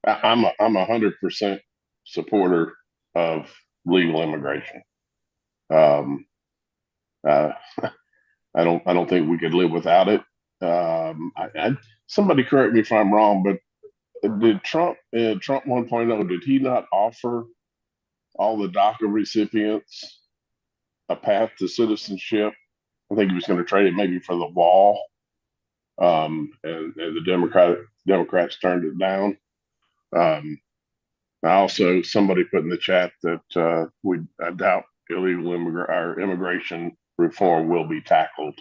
100% supporter of legal immigration. Uh, I don't think we could live without it. Somebody correct me if I'm wrong, but did Trump 1.0, did he not offer all the DACA recipients a path to citizenship? I think he was going to trade it maybe for the wall, and the Democrats turned it down. Also, somebody put in the chat that I doubt our immigration reform will be tackled.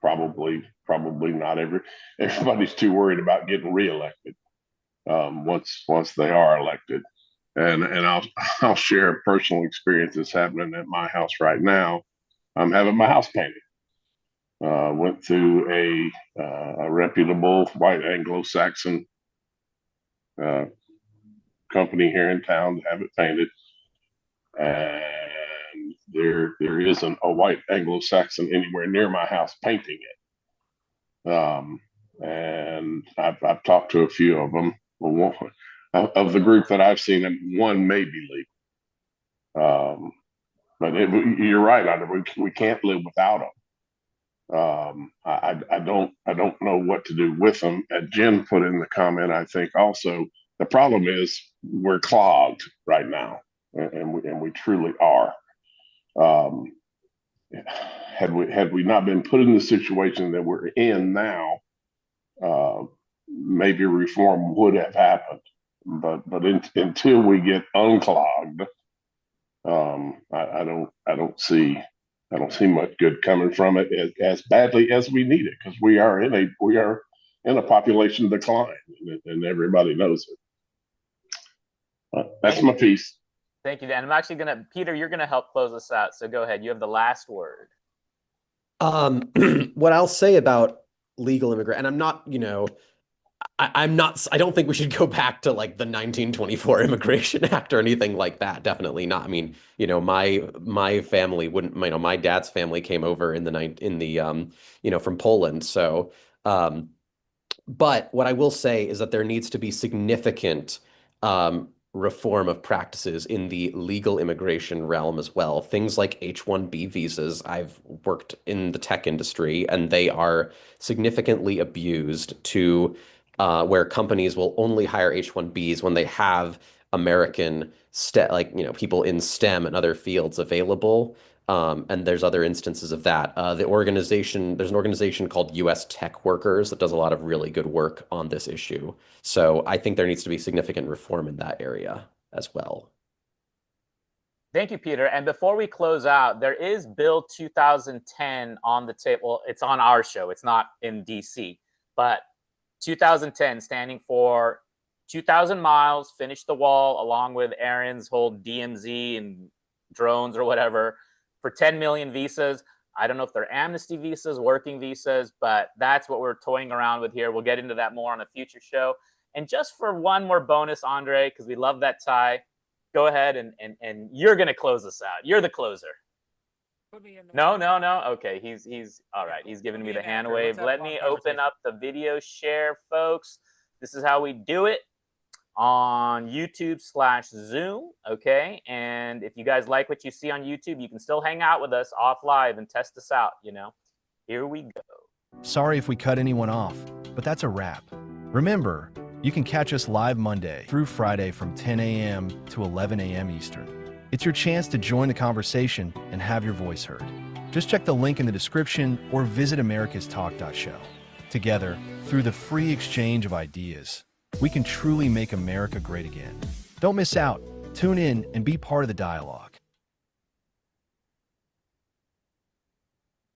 Probably not. Everybody's too worried about getting reelected once they are elected. And I'll share a personal experience that's happening at my house right now. I'm having my house painted. Went through a reputable white Anglo-Saxon company here in town to have it painted, and there isn't a white Anglo-Saxon anywhere near my house painting it. And I've talked to a few of them. Well, of the group that I've seen, one may be legal. But you're right, we can't live without them. I don't know what to do with them. And Jen put in the comment, I think also the problem is we're clogged right now, and we truly are. Had we not been put in the situation that we're in now, maybe reform would have happened. But until we get unclogged, I don't see much good coming from it as badly as we need it, because we are in a population decline, and everybody knows it. That's my piece. Thank you, Dan. I'm actually Peter, you're gonna help close us out. So go ahead. You have the last word. What I'll say about legal immigrant, and I'm not, I don't think we should go back to like the 1924 Immigration Act or anything like that. Definitely not. I mean, my family wouldn't, my dad's family came over from Poland. So, but what I will say is that there needs to be significant reform of practices in the legal immigration realm as well. Things like H-1B visas. I've worked in the tech industry, and they are significantly abused to where companies will only hire H-1Bs when they have American people in STEM and other fields available. And there's other instances of that. There's an organization called U.S. Tech Workers that does a lot of really good work on this issue. So I think there needs to be significant reform in that area as well. Thank you, Peter. And before we close out, there is Bill 2010 on the table. It's on our show. It's not in DC, but 2010 standing for 2,000 miles, finish the wall, along with Aaron's whole DMZ and drones or whatever, for 10 million visas. I don't know if they're amnesty visas, working visas, but that's what we're toying around with here. We'll get into that more on a future show. And just for one more bonus, Andre, because we love that tie, go ahead and you're going to close us out. You're the closer. No. Okay, he's all right. He's giving me the hand wave. Let me open up the video share, folks. This is how we do it on YouTube/Zoom. Okay, and if you guys like what you see on YouTube, you can still hang out with us off live and test us out. Here we go. Sorry if we cut anyone off, but that's a wrap. Remember, you can catch us live Monday through Friday from 10 a.m. to 11 a.m. Eastern. It's your chance to join the conversation and have your voice heard. Just check the link in the description or visit americastalk.show. Together, through the free exchange of ideas, we can truly make America great again. Don't miss out. Tune in and be part of the dialogue.